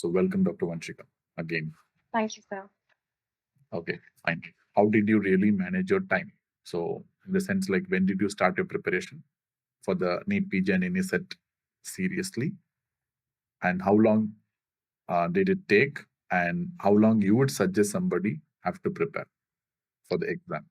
So welcome, Dr. Vanshika, again. Thank you, sir. Okay, fine. How did you really manage your time? So, in the sense, like, when did you start your preparation for the NEET PG and NESET seriously? And how long did it take? And how long you would suggest somebody have to prepare for the exam?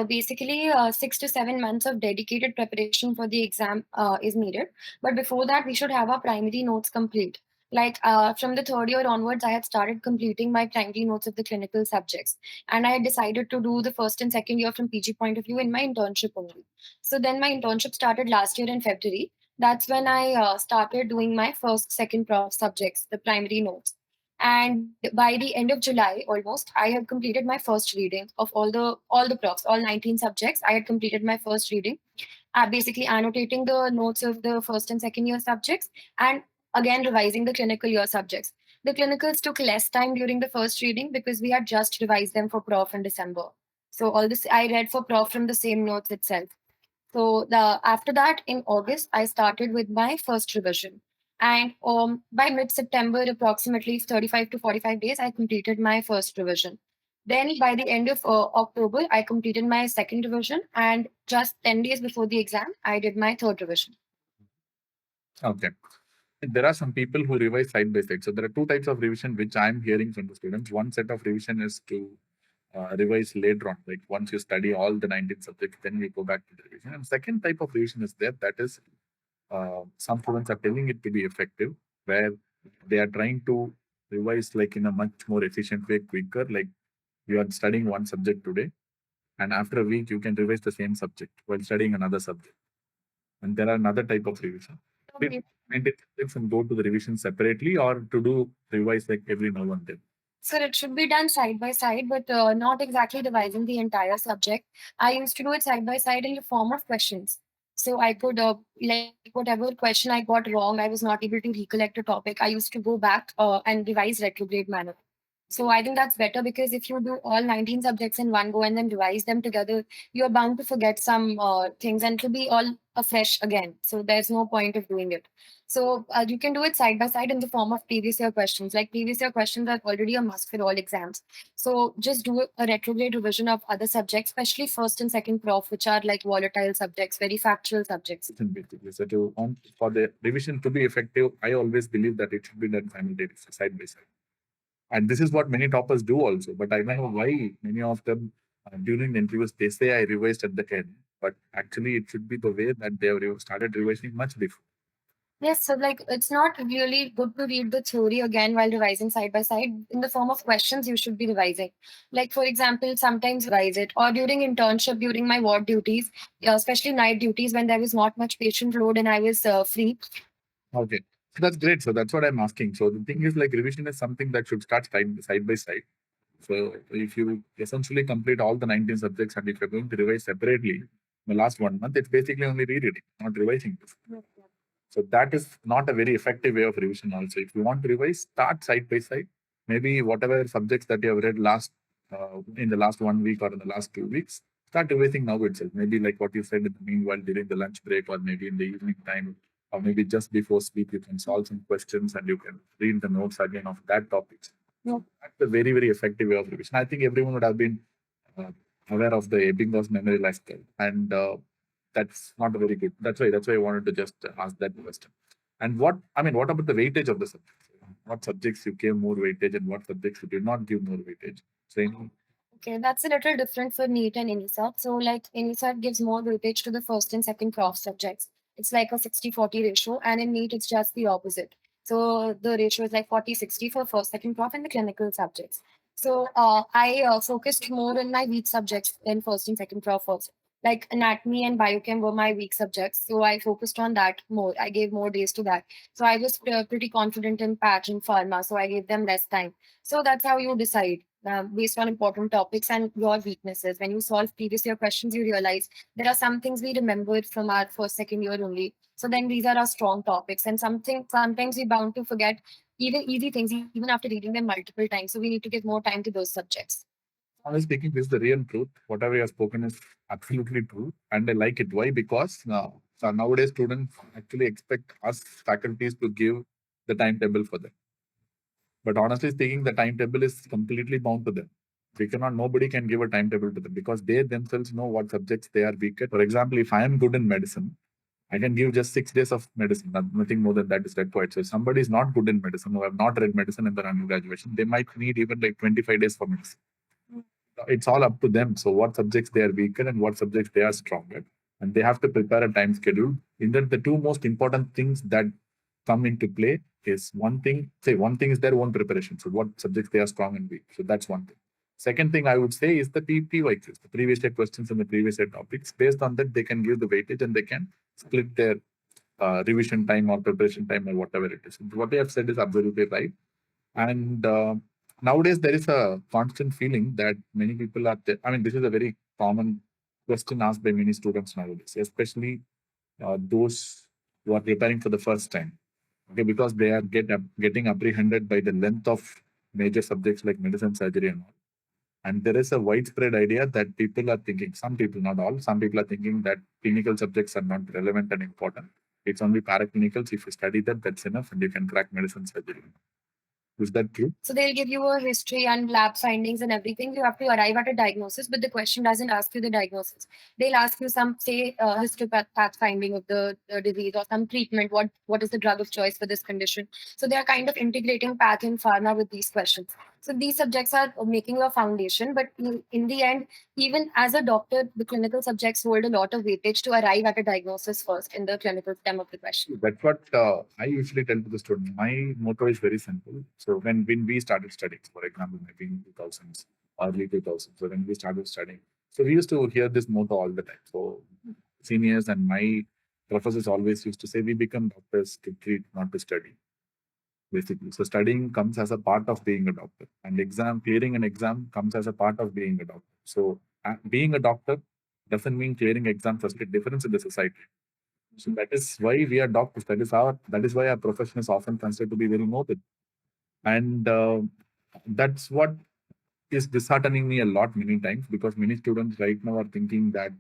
Basically, 6 to 7 months of dedicated preparation for the exam is needed. But before that, we should have our primary notes complete. Like from the third year onwards, I had started completing my primary notes of the clinical subjects. And I had decided to do the first and second year from PG point of view in my internship only. So then my internship started last year in February. That's when I started doing my first, second prof subjects, the primary notes. And by the end of July almost, I had completed my first reading of all the profs, all 19 subjects. I had completed my first reading, basically annotating the notes of the first and second year subjects, and again revising the clinical year subjects. The clinicals took less time during the first reading because we had just revised them for prof in December. So all this I read for prof from the same notes itself. So the after that in August, I started with my first revision. And by mid-September, approximately 35 to 45 days, I completed my first revision. Then by the end of October, I completed my second revision. And just 10 days before the exam, I did my third revision. Okay. There are some people who revise side by side. So there are two types of revision which I'm hearing from the students. One set of revision is to revise later on, like once you study all the 19 subjects, then we go back to the revision. And second type of revision is there, that is some students are telling it to be effective, where they are trying to revise like in a much more efficient way, quicker. Like you are studying one subject today, and after a week you can revise the same subject while studying another subject. And there are another type of revision. Okay. 19 subjects and go to the revision separately, or to do revise like every now and then. So it should be done side by side, but not exactly revising the entire subject. I used to do it side by side in the form of questions. So I could, like, whatever question I got wrong, I was not able to recollect a topic. I used to go back and revise retrograde manner. So I think that's better because if you do all 19 subjects in one go and then revise them together, you're bound to forget some things and it'll be all afresh again. So there's no point of doing it. So you can do it side by side in the form of previous year questions. Like previous year questions are already a must for all exams. So just do a retrograde revision of other subjects, especially first and second prof, which are like volatile subjects, very factual subjects. Basically, so to want for the revision to be effective, I always believe that it should be done simultaneously, side by side. And this is what many toppers do also. But I don't know why many of them during the interviews they say I revised at the end, but actually it should be the way that they have started revising much before. Yes, so like it's not really good to read the theory again while revising side by side. In the form of questions, you should be revising. Like, for example, sometimes revise it, or during internship, during my ward duties, especially night duties when there was not much patient load and I was free. Okay. So that's great. So that's what I'm asking. So the thing is like revision is something that should start side by side. So if you essentially complete all the 19 subjects and if you're going to revise separately the last 1 month, it's basically only rereading, not revising. So that is not a very effective way of revision also. If you want to revise, start side by side. Maybe whatever subjects that you have read last in the last 1 week or in the last 2 weeks, start revising now itself. Maybe like what you said in the meanwhile during the lunch break or maybe in the evening time or maybe just before sleep, you can solve some questions and you can read the notes again of that topic. Yeah. That's a very, very effective way of revision. I think everyone would have been uh, aware of the Ebbinghaus memory lifestyle. And that's not a very good. That's why I wanted to just ask that question. And what about the weightage of the subjects? What subjects you gave more weightage and what subjects you did not give more weightage? So Okay, that's a little different for NEET and NESET. So, like, NESET gives more weightage to the first and second prof subjects. It's like a 60-40 ratio, and in NEET, it's just the opposite. So, the ratio is like 40-60 for first, second prof and the clinical subjects. So, I focused more on my weak subjects in first and second prof first. Like, anatomy and biochem were my weak subjects. So, I focused on that more. I gave more days to that. So, I was pretty confident in patch and pharma. So, I gave them less time. So, that's how you decide based on important topics and your weaknesses. When you solve previous year questions, you realize there are some things we remembered from our first, second year only. So then these are our strong topics, and sometimes we bound to forget even easy things even after reading them multiple times. So we need to give more time to those subjects. honestly speaking, this is the real truth. Whatever you have spoken is absolutely true, and I like it. Why? Because so nowadays students actually expect us faculties to give the timetable for them. But honestly speaking, the timetable is completely bound to them. Nobody can give a timetable to them because they themselves know what subjects they are weak at. For example, if I am good in medicine, I can give just 6 days of medicine. Nothing more than that is required. So if somebody is not good in medicine, who have not read medicine in their undergraduation, they might need even like 25 days for medicine. It's all up to them. So what subjects they are weak at and what subjects they are strong at. And they have to prepare a time schedule. In that, the two most important things that come into play is one thing is their own preparation. So what subjects they are strong and weak. So that's one thing. Second thing I would say is the PYQs, the previous year questions and the previous year topics. Based on that, they can give the weightage and they can split their revision time or preparation time or whatever it is. What they have said is absolutely right. And nowadays, there is a constant feeling that many people are, this is a very common question asked by many students nowadays, especially those who are preparing for the first time. Okay, because they are getting apprehended by the length of major subjects like medicine, surgery, and all. And there is a widespread idea that people are thinking, some people, not all, some people are thinking that clinical subjects are not relevant and important. It's only paraclinicals. If you study that, that's enough, and you can crack medicine, surgery. Is that true? So they'll give you a history and lab findings and everything. You have to arrive at a diagnosis, but the question doesn't ask you the diagnosis. They'll ask you some, say, history path finding of the disease or some treatment. What is the drug of choice for this condition? So they are kind of integrating path and pharma with these questions. So these subjects are making a foundation, but in the end, even as a doctor, the clinical subjects hold a lot of weightage to arrive at a diagnosis first in the clinical stem of the question. That's what I usually tell to the student. My motto is very simple. So when we started studying, for example, maybe in 2000s, early 2000s, so when we started studying, so we used to hear this motto all the time. So seniors and my professors always used to say, we become doctors to treat, not to study. Basically, so studying comes as a part of being a doctor, and clearing an exam comes as a part of being a doctor. So being a doctor doesn't mean clearing exams as a difference in the society. So that is why we are doctors. That is why our profession is often considered to be very noble. And that's what is disheartening me a lot many times, because many students right now are thinking that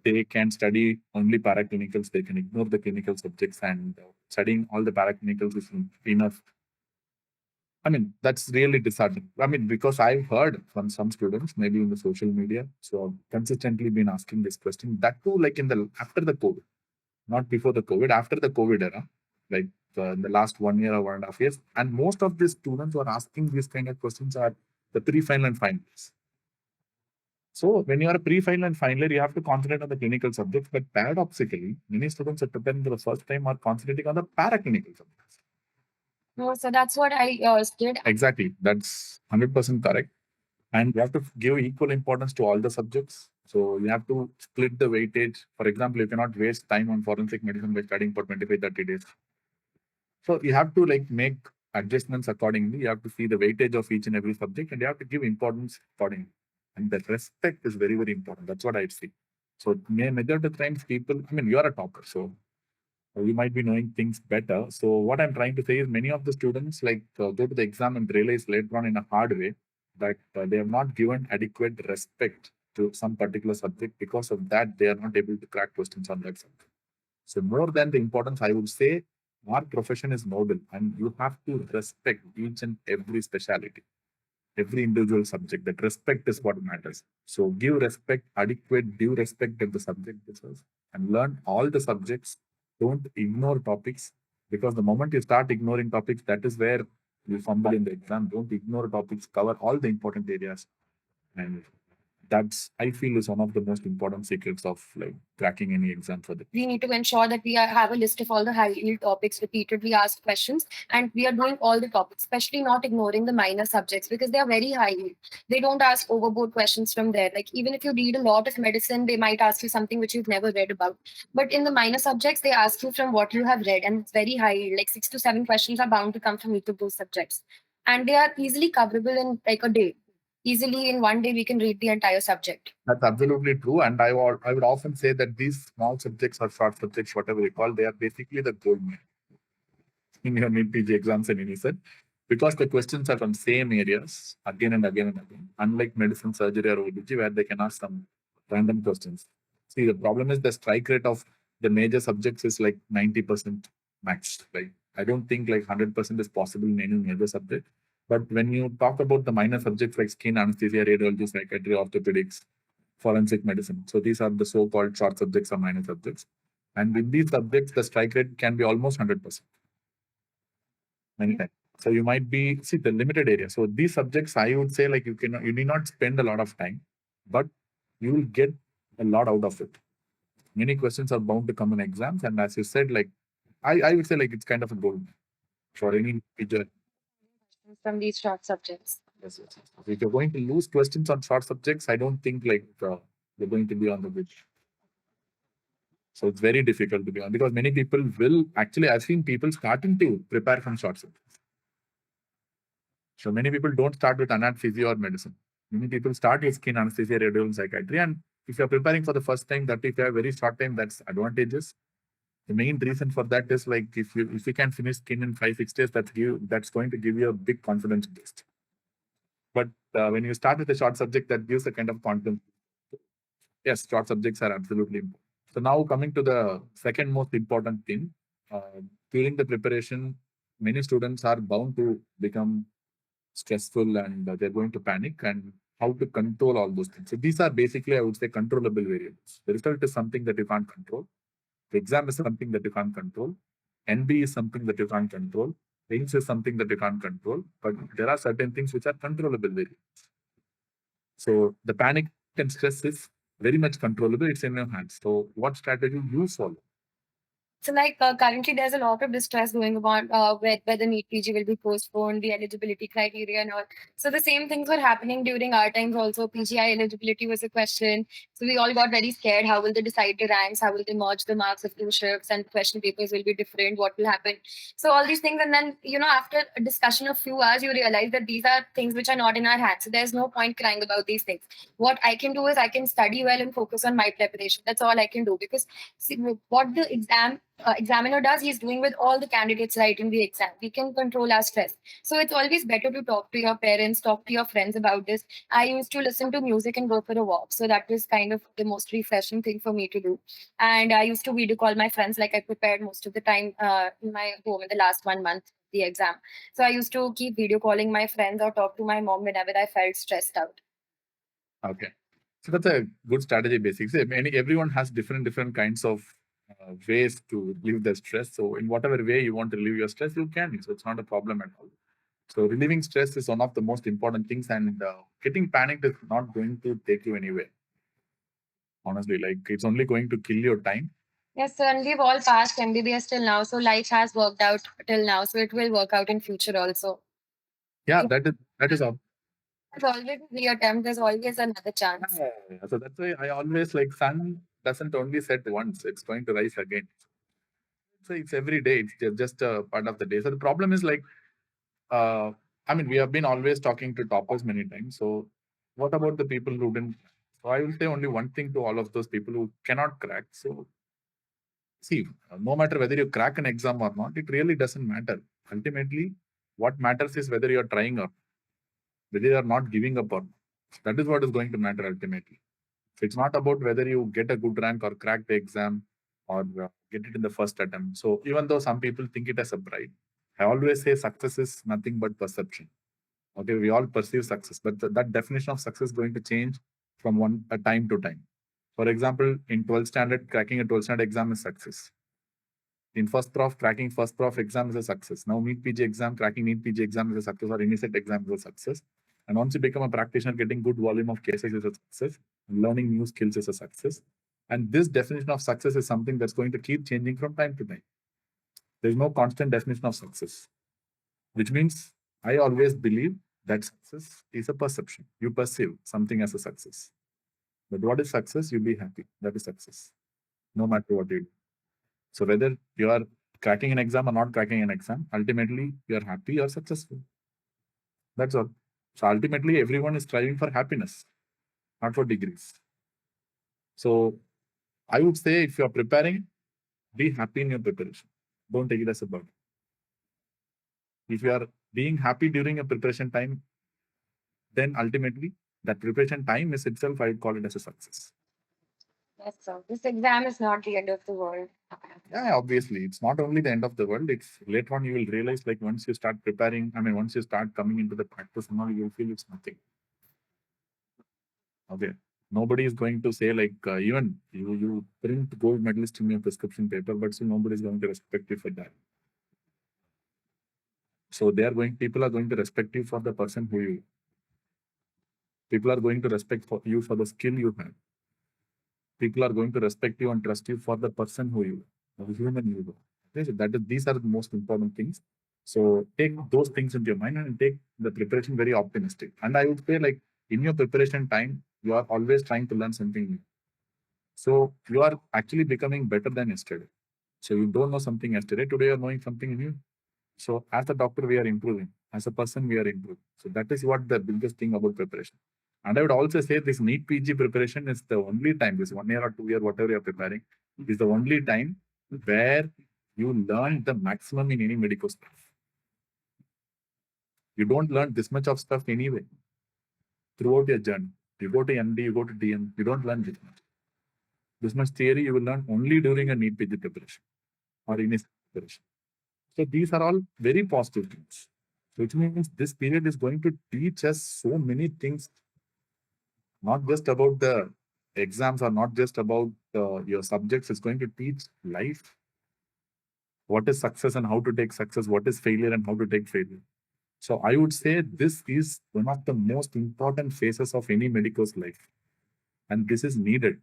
they can study only paraclinicals, they can ignore the clinical subjects, and studying all the paraclinicals is enough. That's really disheartening. Because I've heard from some students, maybe in the social media, so I've consistently been asking this question. That too, like after the COVID, not before the COVID, after the COVID era, like in the last 1 year or 1.5 years. And most of these students who are asking these kind of questions are the pre-final and finals. So when you are a pre-final and final, you have to concentrate on the clinical subjects. But paradoxically, many students are preparing for the first time are concentrating on the paraclinical subjects. No, so that's what I did. Exactly. That's 100% correct. And you have to give equal importance to all the subjects. So you have to split the weightage. For example, you cannot waste time on forensic medicine by studying for 25, 30 days. So you have to make adjustments accordingly. You have to see the weightage of each and every subject, and you have to give importance accordingly. And the respect is very, very important. That's what I'd see. So majority of the times people, you are a topper, so you might be knowing things better. So what I'm trying to say is many of the students go to the exam and realize later on in a hard way that they have not given adequate respect to some particular subject. Because of that, they are not able to crack questions on that subject. So more than the importance, I would say our profession is noble, and you have to respect each and every specialty, every individual subject. That respect is what matters. So give respect, adequate, due respect that the subject deserves, and learn all the subjects. Don't ignore topics, because the moment you start ignoring topics, that is where you fumble in the exam. Don't ignore topics, cover all the important areas. And that's, I feel, is one of the most important secrets of cracking any exam for the. We need to ensure that we have a list of all the high yield topics, repeatedly asked questions, and we are doing all the topics, especially not ignoring the minor subjects because they are very high yield. They don't ask overboard questions from there. Like even if you read a lot of medicine, they might ask you something which you've never read about. But in the minor subjects, they ask you from what you have read, and it's very high yield. Like 6 to 7 questions are bound to come from each of those subjects, and they are easily coverable in like a day. Easily in one day, we can read the entire subject. That's absolutely true. And I would often say that these small subjects or short subjects, whatever you call, they are basically the gold medal in your NEET PG exams and NEET, because the questions are from same areas again and again and again. Unlike medicine, surgery, or OBG, where they can ask some random questions. See, the problem is the strike rate of the major subjects is like 90% max, right? I don't think like 100% is possible in any major subject. But when you talk about the minor subjects like skin anesthesia, radiology, psychiatry, orthopedics, forensic medicine, so these are the so-called short subjects or minor subjects. And with these subjects, the strike rate can be almost 100% many times. So you might be see the limited area. So these subjects, I would say, like you need not spend a lot of time, but you will get a lot out of it. Many questions are bound to come in exams, and as you said, like I would say, like it's kind of a goal for any teacher. From these short subjects. Yes, yes, yes. If you're going to lose questions on short subjects, I don't think like you're going to be on the bridge. So it's very difficult to be on because many people will actually. I've seen people starting to prepare from short subjects. So many people don't start with anat, physio, or medicine. Many people start with skin anesthesia, radiology, psychiatry, and if you're preparing for the first time, that if you have very short time, that's advantageous. The main reason for that is like if you can finish skin in 5-6 days, that's going to give you a big confidence boost. But when you start with a short subject, that gives a kind of confidence. Yes, short subjects are absolutely important. So now coming to the second most important thing, during the preparation, many students are bound to become stressful and they're going to panic and how to control all those things. So these are basically, I would say, controllable variables. The result is something that you can't control. The exam is something that you can't control. NB is something that you can't control. Range is something that you can't control. But there are certain things which are controllable variables. So the panic and stress is very much controllable. It's in your hands. So what strategy you follow? So, like currently, there's a lot of distress going on whether NEET PG will be postponed, the eligibility criteria, and all. So, the same things were happening during our times also. PGI eligibility was a question. So, we all got very scared. How will they decide the ranks? How will they merge the marks of two shifts? And question papers will be different. What will happen? So, all these things. And then, after a discussion of few hours, you realize that these are things which are not in our hands. So, there's no point crying about these things. What I can do is I can study well and focus on my preparation. That's all I can do because see, what the examiner does, he's doing with all the candidates writing the exam. We can control our stress. So it's always better to talk to your parents, talk to your friends about this. I used to listen to music and go for a walk. So that was kind of the most refreshing thing for me to do. And I used to video call my friends, like I prepared most of the time in my home in the last 1 month the exam. So I used to keep video calling my friends or talk to my mom whenever I felt stressed out. Okay. So that's a good strategy basically. Everyone has different kinds of ways to relieve their stress. So in whatever way you want to relieve your stress, you can. So it's not a problem at all. So relieving stress is one of the most important things, and getting panicked is not going to take you anywhere. Honestly, like it's only going to kill your time. Yes, sir, and we've all passed MBBS till now, so life has worked out till now, so it will work out in future also. Yeah, that is all. There's always a reattempt. There's always another chance. Yeah. So that's why I always like sun doesn't only set once; it's going to rise again. So it's every day. It's just a part of the day. So the problem is like, I mean, we have been always talking to toppers many times. So what about the people who didn't? So I will say only one thing to all of those people who cannot crack. So see, no matter whether you crack an exam or not, it really doesn't matter. Ultimately, what matters is whether you are trying or whether you are not giving up or not. That is what is going to matter ultimately. So it's not about whether you get a good rank or crack the exam or get it in the first attempt. So even though some people think it as a pride, I always say success is nothing but perception. Okay, we all perceive success, but that definition of success is going to change from one a time to time. For example, in 12th standard, cracking a 12th standard exam is success. In first prof, cracking first prof exam is a success. Now NEET PG exam, cracking NEET PG exam is a success, or any set exam is a success. And once you become a practitioner, getting good volume of cases is a success. Learning new skills is a success. And this definition of success is something that's going to keep changing from time to time. There's no constant definition of success, which means I always believe that success is a perception. You perceive something as a success. But what is success? You be happy. That is success, no matter what you do. So whether you are cracking an exam or not cracking an exam, ultimately you're happy, you're successful. That's all. So ultimately, everyone is striving for happiness, not for degrees. So I would say if you're preparing, be happy in your preparation. Don't take it as a burden. If you are being happy during a preparation time, then ultimately that preparation time is itself, I would call it as a success. Yes, sir. This exam is not the end of the world. Yeah, obviously, it's not only the end of the world. It's later on you will realize, like once you start preparing, I mean, once you start coming into the practice and all, you'll feel it's nothing. Okay. Nobody is going to say like even you print gold medalist in your prescription paper, but still nobody is going to respect you for that. So people are going to respect you for the person who you. People are going to respect for you for the skill you have. People are going to respect you and trust you for the person who you are, the human you are. Okay, so these are the most important things. So take those things into your mind and take the preparation very optimistic. And I would say like in your preparation time, you are always trying to learn something new. So you are actually becoming better than yesterday. So you don't know something yesterday. Today you're knowing something new. So as a doctor, we are improving. As a person, we are improving. So that is what the biggest thing about preparation. And I would also say this NEET PG preparation is the only time, this 1 year or 2 year, whatever you're preparing, is the only time where you learn the maximum in any medical stuff. You don't learn this much of stuff anyway throughout your journey. You go to MD, you go to DM, you don't learn this much. This much theory you will learn only during a NEET PG preparation or in a preparation. So these are all very positive things, which means this period is going to teach us so many things, not just about the exams or not just about your subjects. It's going to teach life. What is success and how to take success? What is failure and how to take failure? So I would say this is one of the most important phases of any medico's life. And this is needed.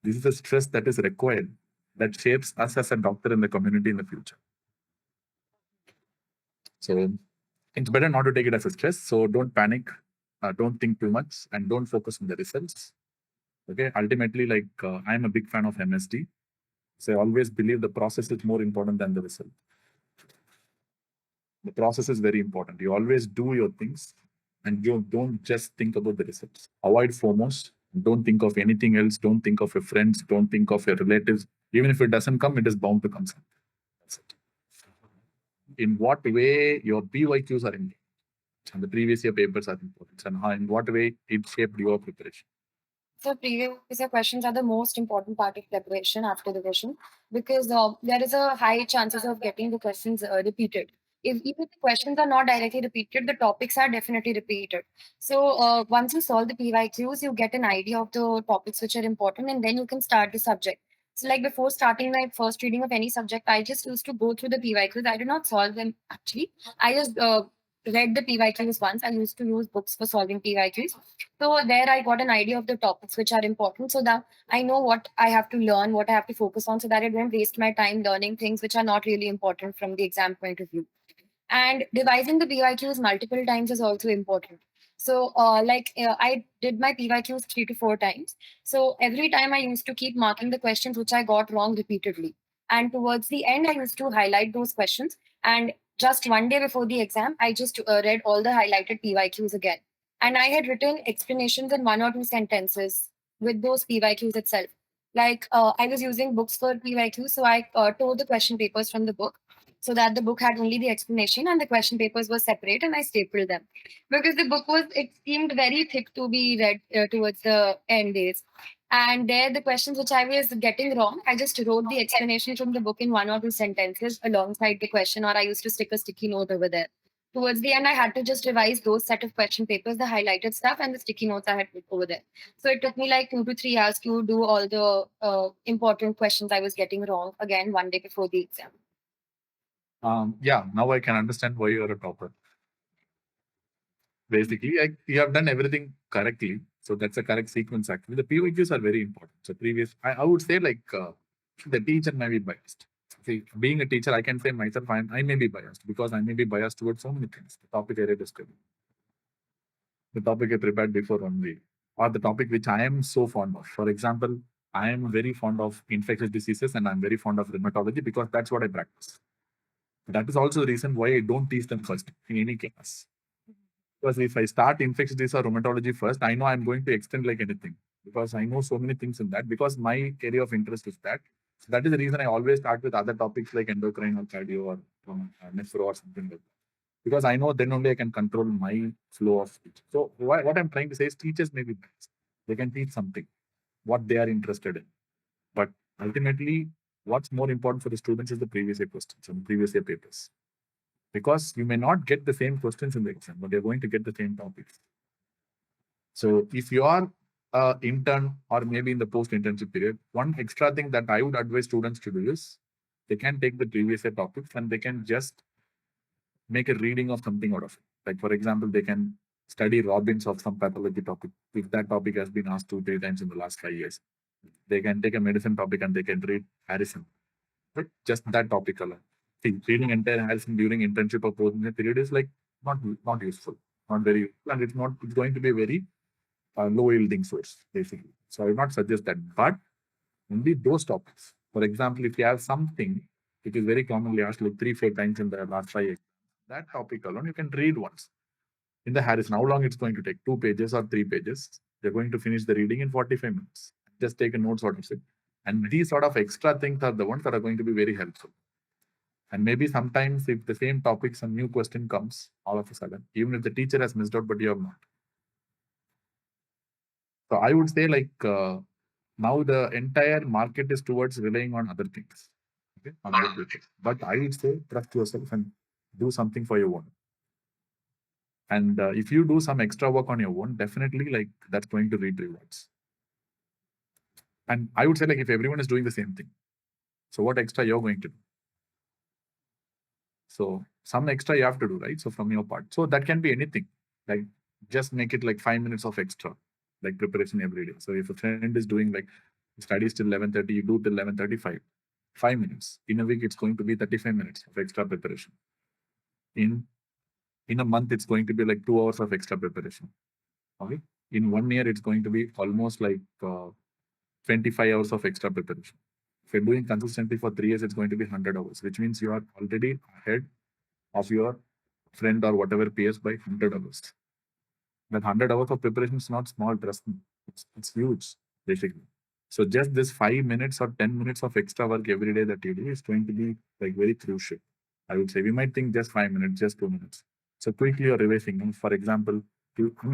This is a stress that is required that shapes us as a doctor in the community in the future. So it's better not to take it as a stress. So don't panic, don't think too much, and don't focus on the results. Okay. Ultimately, like I'm a big fan of MSD. So I always believe the process is more important than the result. The process is very important. You always do your things and you don't just think about the results. Avoid foremost. Don't think of anything else. Don't think of your friends. Don't think of your relatives. Even if it doesn't come, it is bound to come. That's it. In what way your PYQs are important and the previous year papers are important and how, in what way it shaped your preparation. So previous year questions are the most important part of preparation after the question because there is a high chances of getting the questions repeated. If even the questions are not directly repeated, the topics are definitely repeated. So once you solve the PYQs, you get an idea of the topics which are important, and then you can start the subject. So like before starting my first reading of any subject, I just used to go through the PYQs. I did not solve them actually. I just read the PYQs once. I used to use books for solving PYQs. So there I got an idea of the topics which are important so that I know what I have to learn, what I have to focus on so that I don't waste my time learning things which are not really important from the exam point of view. And devising the PYQs multiple times is also important. So I did my PYQs 3 to 4 times. So every time I used to keep marking the questions which I got wrong repeatedly. And towards the end, I used to highlight those questions. And just one day before the exam, I just read all the highlighted PYQs again. And I had written explanations in 1 or 2 sentences with those PYQs itself. Like I was using books for PYQs, so I tore the question papers from the book so that the book had only the explanation and the question papers were separate, and I stapled them because the book was, it seemed very thick to be read towards the end days. And there, the questions which I was getting wrong, I just wrote the explanation from the book in 1 or 2 sentences alongside the question, or I used to stick a sticky note over there. Towards the end, I had to just revise those set of question papers, the highlighted stuff, and the sticky notes I had put over there. So it took me like 2 to 3 hours to do all the important questions I was getting wrong again one day before the exam. Yeah, now I can understand why you're a topper. Basically, you have done everything correctly. So that's a correct sequence actually. The PYQs are very important. So I would say like the teacher may be biased. See, being a teacher, I can say myself, I may be biased because I may be biased towards so many things. The topic I read is good. The topic I prepared before only, or the topic which I am so fond of. For example, I am very fond of infectious diseases and I'm very fond of rheumatology because that's what I practice. That is also the reason why I don't teach them first in any class. Because if I start infectious disease or rheumatology first, I know I'm going to extend like anything because I know so many things in that because my area of interest is that. So that is the reason I always start with other topics like endocrine or cardio or nephro or something like that. Because I know then only I can control my flow of speech. So what I'm trying to say is teachers may be biased. They can teach something, what they are interested in. But ultimately, what's more important for the students is the previous year questions and previous year papers. Because you may not get the same questions in the exam, but you're going to get the same topics. So if you are an intern or maybe in the post-internship period, one extra thing that I would advise students to do is they can take the previous year topics and they can just make a reading of something out of it. Like for example, they can study Robbins of some pathology topic if that topic has been asked 2-3 times in the last 5 years. They can take a medicine topic and they can read Harrison, right? Just that topic alone. See, reading entire Harrison during internship or post-internship period is like not useful, not very useful, and it's going to be a very low yielding source basically. So I would not suggest that, but only those topics. For example, if you have something which is very commonly asked like 3-4 times in the last 5 years, that topic alone you can read once. In the Harrison, how long it's going to take? 2 pages or 3 pages? You're going to finish the reading in 45 minutes. Just take a notes out of it. And these sort of extra things are the ones that are going to be very helpful. And maybe sometimes if the same topic, some new question comes all of a sudden, even if the teacher has missed out, but you have not. So I would say like now the entire market is towards relying on other things. Okay? On other things. But I would say trust yourself and do something for your own. And if you do some extra work on your own, definitely like that's going to reap rewards. And I would say like if everyone is doing the same thing, so what extra you're going to do? So some extra you have to do, right? So from your part. So that can be anything. Like just make it like 5 minutes of extra, like preparation every day. So if a friend is doing like studies till 11:30, you do till 11:35. 5 minutes. In a week, it's going to be 35 minutes of extra preparation. In a month, it's going to be like 2 hours of extra preparation. Okay. In 1 year, it's going to be almost like 25 hours of extra preparation. If you're doing consistently for 3 years, it's going to be 100 hours, which means you are already ahead of your friend or whatever peers by 100 hours. That 100 hours of preparation is not small, trust me. It's huge, basically. So just this 5 minutes or 10 minutes of extra work every day that you do is going to be like very crucial. I would say we might think just 5 minutes, just 2 minutes. So quickly you're revising. And for example,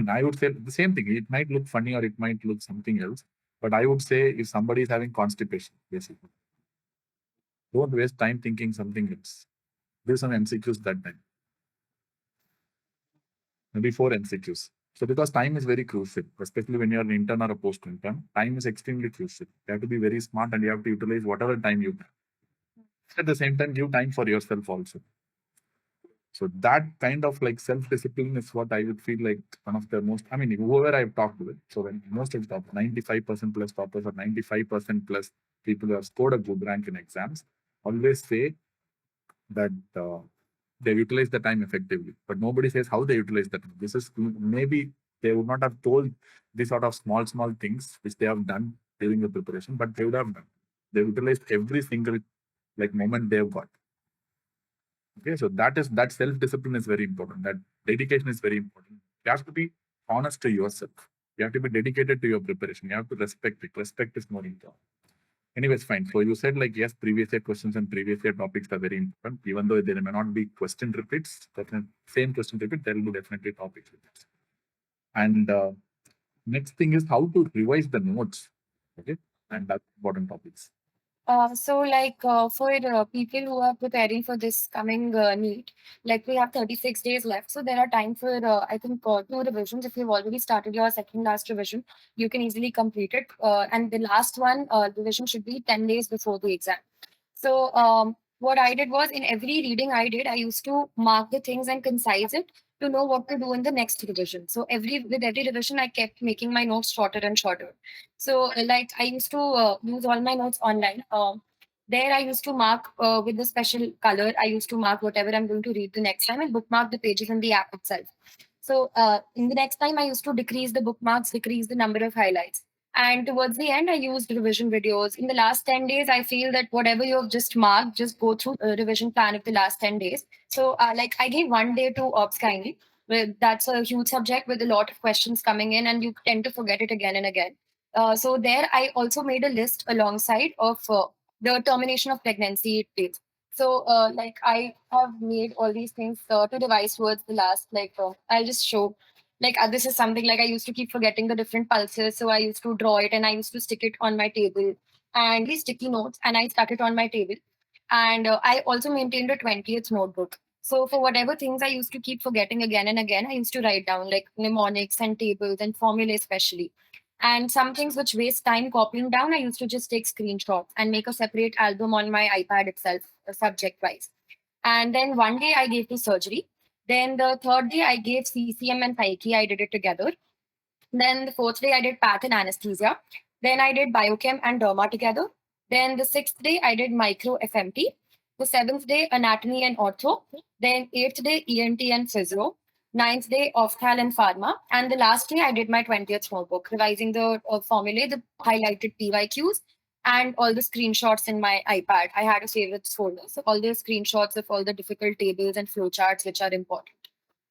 I would say the same thing. It might look funny or it might look something else. But I would say if somebody is having constipation, basically, don't waste time thinking something else. Do some MCQs that time. Maybe 4 MCQs. So because time is very crucial, especially when you're an intern or a post-intern, time is extremely crucial. You have to be very smart and you have to utilize whatever time you have. At the same time, give time for yourself also. So that kind of like self-discipline is what I would feel like one of the most, I mean, whoever I've talked with, so when most of the top 95% plus toppers or 95% plus people who have scored a good rank in exams always say that they utilize the time effectively, but nobody says how they utilize that. This is maybe they would not have told these sort of small things which they have done during the preparation, but they would have done. They utilized every single like moment they've got. Okay, so that self-discipline is very important. That dedication is very important. You have to be honest to yourself. You have to be dedicated to your preparation. You have to respect it. Respect is more important. Anyways, fine. So you said like yes, previous year questions and previous year topics are very important. Even though there may not be question repeats, same question repeat, there will be definitely topics with it. And next thing is how to revise the notes. Okay, and that's important topics. So like for people who are preparing for this coming NEET, like we have 36 days left. So there are time for, I think, 2 revisions. If you've already started your second last revision, you can easily complete it. And the last one, revision should be 10 days before the exam. So what I did was in every reading I did, I used to mark the things and concise it to know what to do in the next revision. So with every revision, I kept making my notes shorter and shorter. So like I used to use all my notes online. There I used to mark with the special color. I used to mark whatever I'm going to read the next time and bookmark the pages in the app itself. So in the next time, I used to decrease the bookmarks, decrease the number of highlights. And towards the end, I used revision videos. In the last 10 days, I feel that whatever you have just marked, just go through a revision plan of the last 10 days. So, like, I gave 1 day to Ops Kindly. That's a huge subject with a lot of questions coming in, and you tend to forget it again and again. So, there, I also made a list alongside of the termination of pregnancy dates. So, like, I have made all these things to revise towards the last, like, I'll just show like this is something like I used to keep forgetting the different pulses, so I used to draw it and I used to stick it on my table. and sticky notes, and I stuck it on my table. And I also maintained a 20th notebook. So for whatever things I used to keep forgetting again and again, I used to write down like mnemonics and tables and formulae especially. And some things which waste time copying down, I used to just take screenshots and make a separate album on my iPad itself, subject wise. And then one day I gave to surgery. Then the third day I gave CCM and Psyche. I did it together. Then the fourth day, I did path and anesthesia. Then I did biochem and derma together. Then the sixth day, I did micro FMT. The seventh day, anatomy and ortho. Then eighth day, ENT and physio. Ninth day, ophthal and pharma. And the last day, I did my 20th notebook, revising the formulae, the highlighted PYQs, and all the screenshots in my iPad. I had a favorites folder. So all the screenshots of all the difficult tables and flowcharts which are important.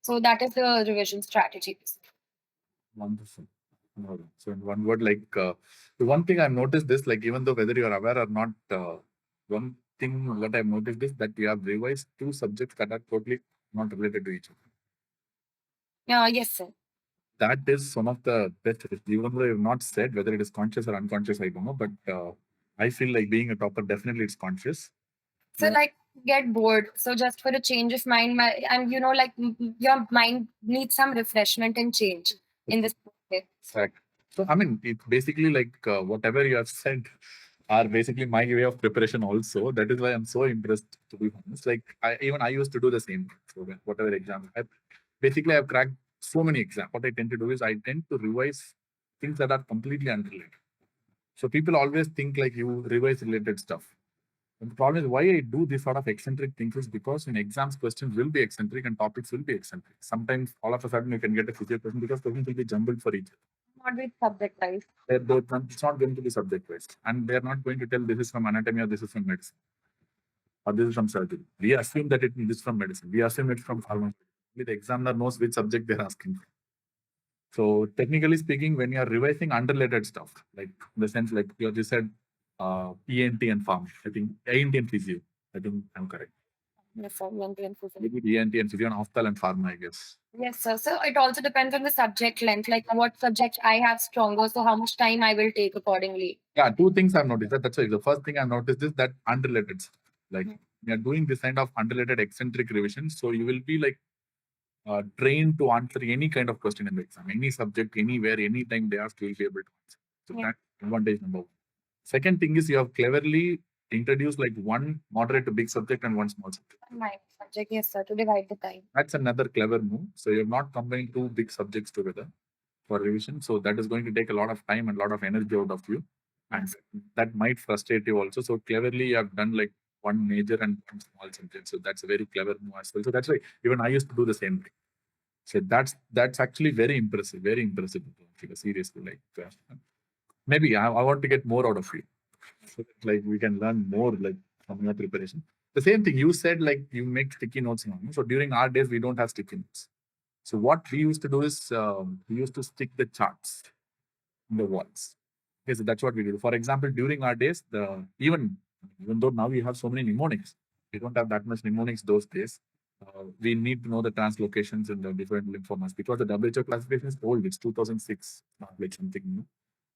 So that is the revision strategy. Wonderful. So in one word, like the one thing I've noticed this, like even though whether you're aware or not, one thing that I've noticed is that you have revised two subjects that are totally not related to each other. Yes, sir. That is one of the best, even though you've not said whether it is conscious or unconscious, I don't know, but I feel like being a topper, definitely it's conscious. So like get bored. So just for a change of mind, and like your mind needs some refreshment and change in this way. Correct. So I mean, it's basically like whatever you have said are basically my way of preparation also. That is why I'm so impressed, to be honest. Like I used to do the same. So whatever exam, basically I've cracked so many exams. What I tend to do is I tend to revise things that are completely unrelated. So people always think like you revise related stuff. And the problem is why I do this sort of eccentric things is because in exams questions will be eccentric and topics will be eccentric. Sometimes all of a sudden you can get a physio question because questions will be jumbled for each other. Not be subject wise. It's not going to be subject wise, and they're not going to tell this is from anatomy or this is from medicine or this is from surgery. We assume that it is from medicine. We assume it's from pharmacy. The examiner knows which subject they're asking for. So technically speaking, when you're revising unrelated stuff, like in the sense like you just said, ENT and pharm, I think ENT and physio. I think I'm correct. Yes, sir. Maybe ENT and physio and ophthal and pharma, I guess. Yes, sir. So it also depends on the subject length, like what subject I have stronger, so how much time I will take accordingly. Yeah, two things I've noticed. That's why the first thing I've noticed is that unrelated stuff. Like you're doing this kind of unrelated eccentric revision, so you will be like trained to answer any kind of question in the exam, any subject, anywhere, anytime they ask, you will be able to answer. So that's advantage number one. Second thing is you have cleverly introduced like one moderate to big subject and one small subject. My subject, yes, sir, to divide the time. That's another clever move. So you're not combining two big subjects together for revision. So that is going to take a lot of time and a lot of energy out of you. And that might frustrate you also. So cleverly you have done like one major and one small subject. So that's a very clever move as well. So that's why even I used to do the same thing. So that's actually very impressive, very impressive. Seriously, like maybe I want to get more out of you. So that, like we can learn more like from your preparation. The same thing you said, like you make sticky notes now. So during our days, we don't have sticky notes. So what we used to do is we used to stick the charts in the walls. Okay, so that's what we do. For example, during our days, even though now we have so many mnemonics, we don't have that much mnemonics those days. We need to know the translocations in the different lymphomas because the WHO classification is old. It's 2006, not like something new.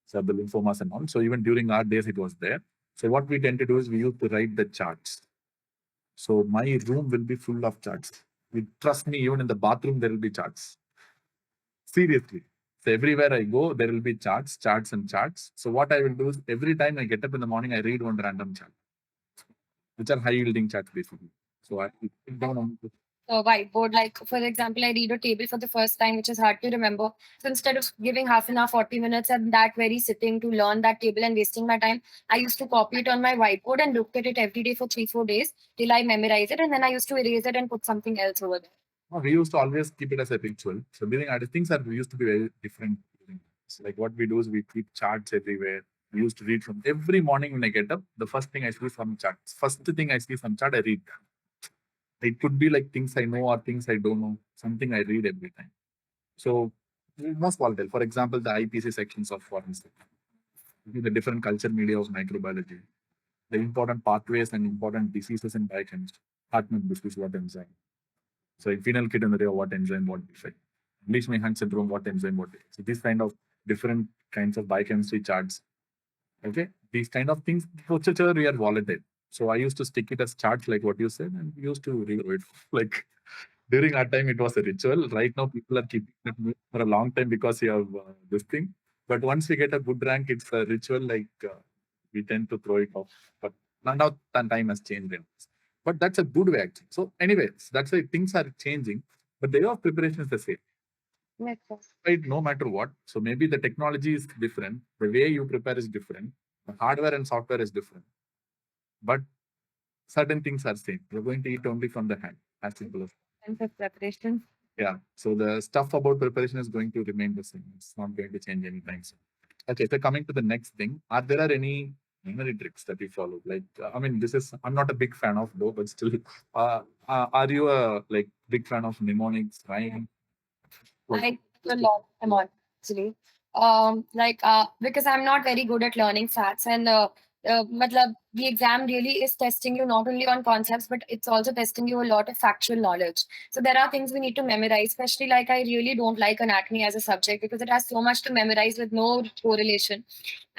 So the lymphomas and all. So even during our days, it was there. So what we tend to do is we used to write the charts. So my room will be full of charts. Trust me, even in the bathroom, there will be charts. Seriously. So everywhere I go, there will be charts, charts and charts. So what I will do is every time I get up in the morning, I read one random chart, which are high yielding charts basically. So I sit down on whiteboard. Like, for example, I read a table for the first time, which is hard to remember. So instead of giving half an hour, 40 minutes at that very sitting to learn that table and wasting my time, I used to copy it on my whiteboard and look at it every day for 3-4 days till I memorize it. And then I used to erase it and put something else over there. We used to always keep it as a ritual. So during our things are used to be very different. So like what we do is we keep charts everywhere. We used to read from every morning when I get up. The first thing I see some charts. First thing I see some chart, I read. It could be like things I know or things I don't know. Something I read every time. So most volatile. For example, the IPC sections of forensic, the different culture media of microbiology, the important pathways and important diseases in biochemistry. Hartmann disease, what enzyme? So in phenylketonuria, what enzyme, what defect? Leishman-Hunt syndrome, what enzyme, what defect? So these kind of different kinds of biochemistry charts Okay, these kind of things, literature, we are volatile. So I used to stick it as charts, like what you said, and we used to read it. Like during our time, it was a ritual. Right now, people are keeping it for a long time because you have this thing. But once we get a good rank, it's a ritual. Like we tend to throw it off. But now the time has changed. But that's a good way, actually. So, anyways, that's why things are changing. But the way of preparation is the same. Right, no matter what. So maybe the technology is different, the way you prepare is different, the hardware and software is different, but certain things are same. You're going to eat only from the hand, as simple as. Sense of preparation. Yeah. So the stuff about preparation is going to remain the same. It's not going to change anytime soon. Okay. So coming to the next thing, are there any memory tricks that you follow? Like, I mean, this is I'm not a big fan of though, but still, are you a like big fan of mnemonics, right? I do a lot of them actually. Because I'm not very good at learning facts, and matlab, the exam really is testing you not only on concepts, but it's also testing you a lot of factual knowledge. So there are things we need to memorize, especially like I really don't like anatomy as a subject because it has so much to memorize with no correlation.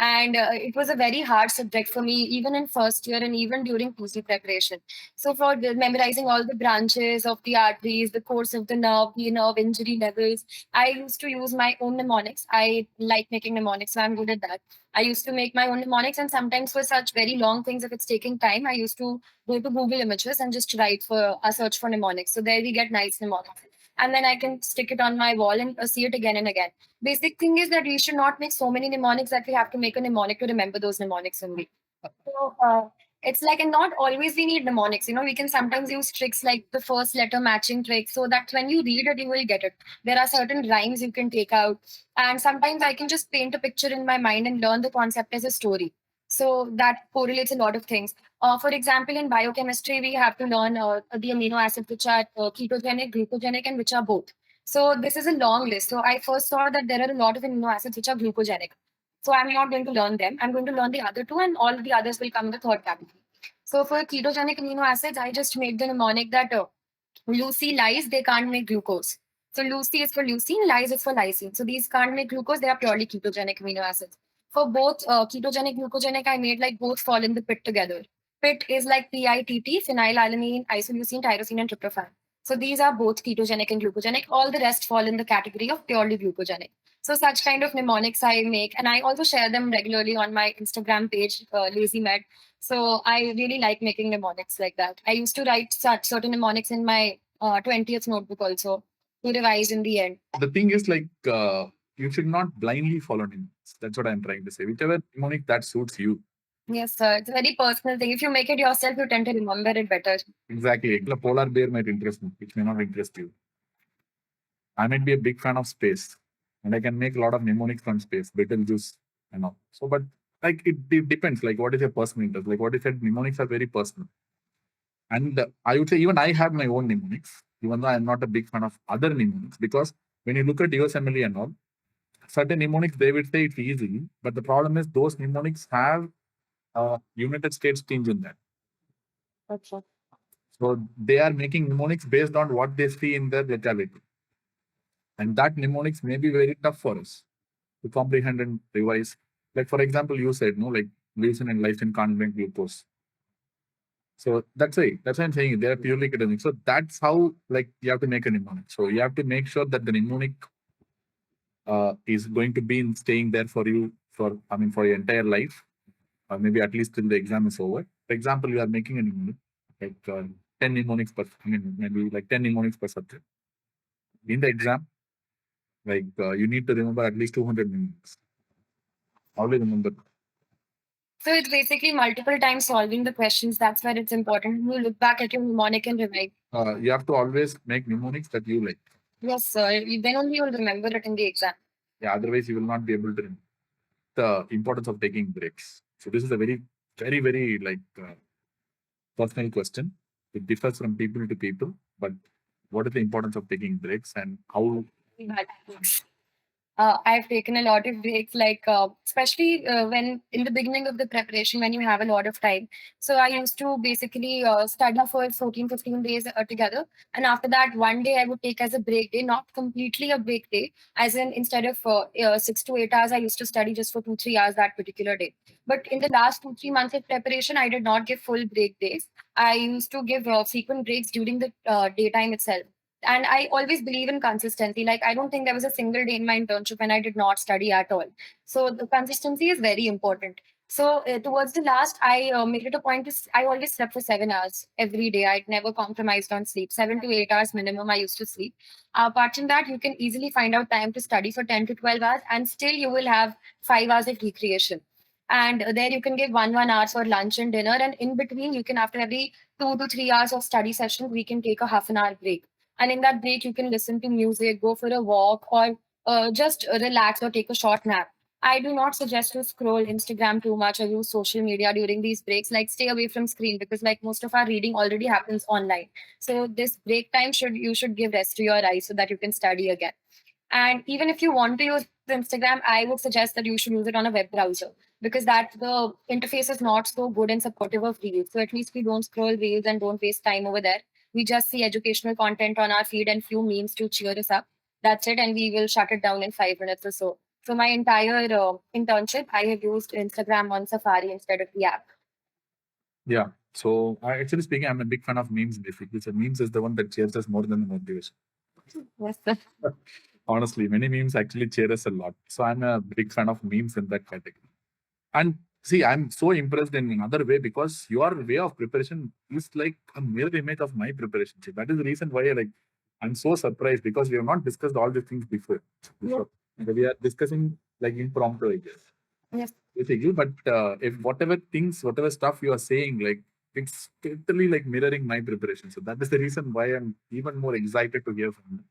And it was a very hard subject for me, even in first year and even during PG preparation. So for memorizing all the branches of the arteries, the course of the nerve injury levels, I used to use my own mnemonics. I like making mnemonics, so I'm good at that. I used to make my own mnemonics, and sometimes for such very long things, if it's taking time, I used to go to Google Images and just write for a search for mnemonics. So there we get nice mnemonics. And then I can stick it on my wall and see it again and again. Basic thing is that we should not make so many mnemonics that we have to make a mnemonic to remember those mnemonics only. So it's like, and not always we need mnemonics. You know, we can sometimes use tricks like the first letter matching trick, so that when you read it, you will get it. There are certain rhymes you can take out, and sometimes I can just paint a picture in my mind and learn the concept as a story. So that correlates a lot of things. For example, in biochemistry, we have to learn the amino acids which are ketogenic, glucogenic, and which are both. So this is a long list. So I first saw that there are a lot of amino acids which are glucogenic. So I'm not going to learn them. I'm going to learn the other two, and all the others will come in the third category. So for ketogenic amino acids, I just made the mnemonic that Lucy lies, they can't make glucose. So Lucy is for leucine, lies is for lysine. So these can't make glucose, they are purely ketogenic amino acids. For both ketogenic, glucogenic, I made like both fall in the pit together. Pit is like PITT, phenylalanine, isoleucine, tyrosine, and tryptophan. So these are both ketogenic and glucogenic. All the rest fall in the category of purely glucogenic. So such kind of mnemonics I make, and I also share them regularly on my Instagram page, LazyMed. So I really like making mnemonics like that. I used to write such certain mnemonics in my 20th notebook also to revise in the end. The thing is like you should not blindly follow mnemonics. That's what I'm trying to say. Whichever mnemonic that suits you. Yes, sir. It's a very personal thing. If you make it yourself, you tend to remember it better. Exactly. The polar bear might interest me, which may not interest you. I might be a big fan of space, and I can make a lot of mnemonics from space, Betelgeuse and all. So, but like it depends. Like, what is your personal interest? Like, what is said, mnemonics are very personal. And I would say even I have my own mnemonics, even though I'm not a big fan of other mnemonics, because when you look at USMLE and all, certain mnemonics they will say it's easy, but the problem is those mnemonics have United States change in that. Okay. So they are making mnemonics based on what they see in their locality. And that mnemonics may be very tough for us to comprehend and revise. Like, for example, you said, no, like leucine and lysine can't make glucose. So that's it. That's what I'm saying. They are purely academic. So that's how like you have to make a mnemonic. So you have to make sure that the mnemonic is going to be staying there for you for for your entire life, or maybe at least till the exam is over. For example, you are making a mnemonic, like 10 mnemonics per, maybe like 10 mnemonics per subject. In the exam, like you need to remember at least 200 mnemonics. Always remember. So it's basically multiple times solving the questions. That's where it's important. You look back at your mnemonic and revise. You have to always make mnemonics that you like. Yes, sir. Then only you'll remember it in the exam. Yeah, otherwise you will not be able to remember. The importance of taking breaks. So this is a very, very, very like personal question. It differs from people to people, but what is the importance of taking breaks and how? I've taken a lot of breaks, like especially when in the beginning of the preparation, when you have a lot of time. So I used to basically study for 14, 15 days together. And after that, one day I would take as a break day, not completely a break day, as in instead of 6 to 8 hours, I used to study just for 2, 3 hours that particular day. But in the last 2, 3 months of preparation, I did not give full break days. I used to give frequent breaks during the daytime itself. And I always believe in consistency. Like, I don't think there was a single day in my internship when I did not study at all. So the consistency is very important. So towards the last, I made it a point to I always slept for 7 hours every day. I'd never compromised on sleep. 7 to 8 hours minimum I used to sleep. Apart from that, you can easily find out time to study for 10 to 12 hours, and still you will have 5 hours of recreation. And there you can give one hour for lunch and dinner, and in between you can, after every 2 to 3 hours of study session, we can take a half an hour break, and in that break, you can listen to music, go for a walk, or just relax or take a short nap. I do not suggest to scroll Instagram too much or use social media during these breaks. Like, stay away from screen, because like most of our reading already happens online. So this break time should give rest to your eyes so that you can study again. And even if you want to use Instagram, I would suggest that you should use it on a web browser, because that the interface is not so good and supportive of Reels. So at least we don't scroll Reels and don't waste time over there. We just see educational content on our feed and few memes to cheer us up. That's it, and we will shut it down in 5 minutes or so. So my entire internship, I have used Instagram on Safari instead of the app. Yeah. So I actually speaking, I'm a big fan of memes basically. So memes is the one that cheers us more than the motivation. Yes, sir. Honestly, many memes actually cheer us a lot. So I'm a big fan of memes in that category. And see, I'm so impressed in another way because your way of preparation is like a mirror image of my preparation. So that is the reason why I'm so surprised, because we have not discussed all these things before. Yeah. We are discussing like impromptu, I guess. Yes. Basically, but if whatever stuff you are saying, like it's totally like mirroring my preparation. So that is the reason why I'm even more excited to hear from you.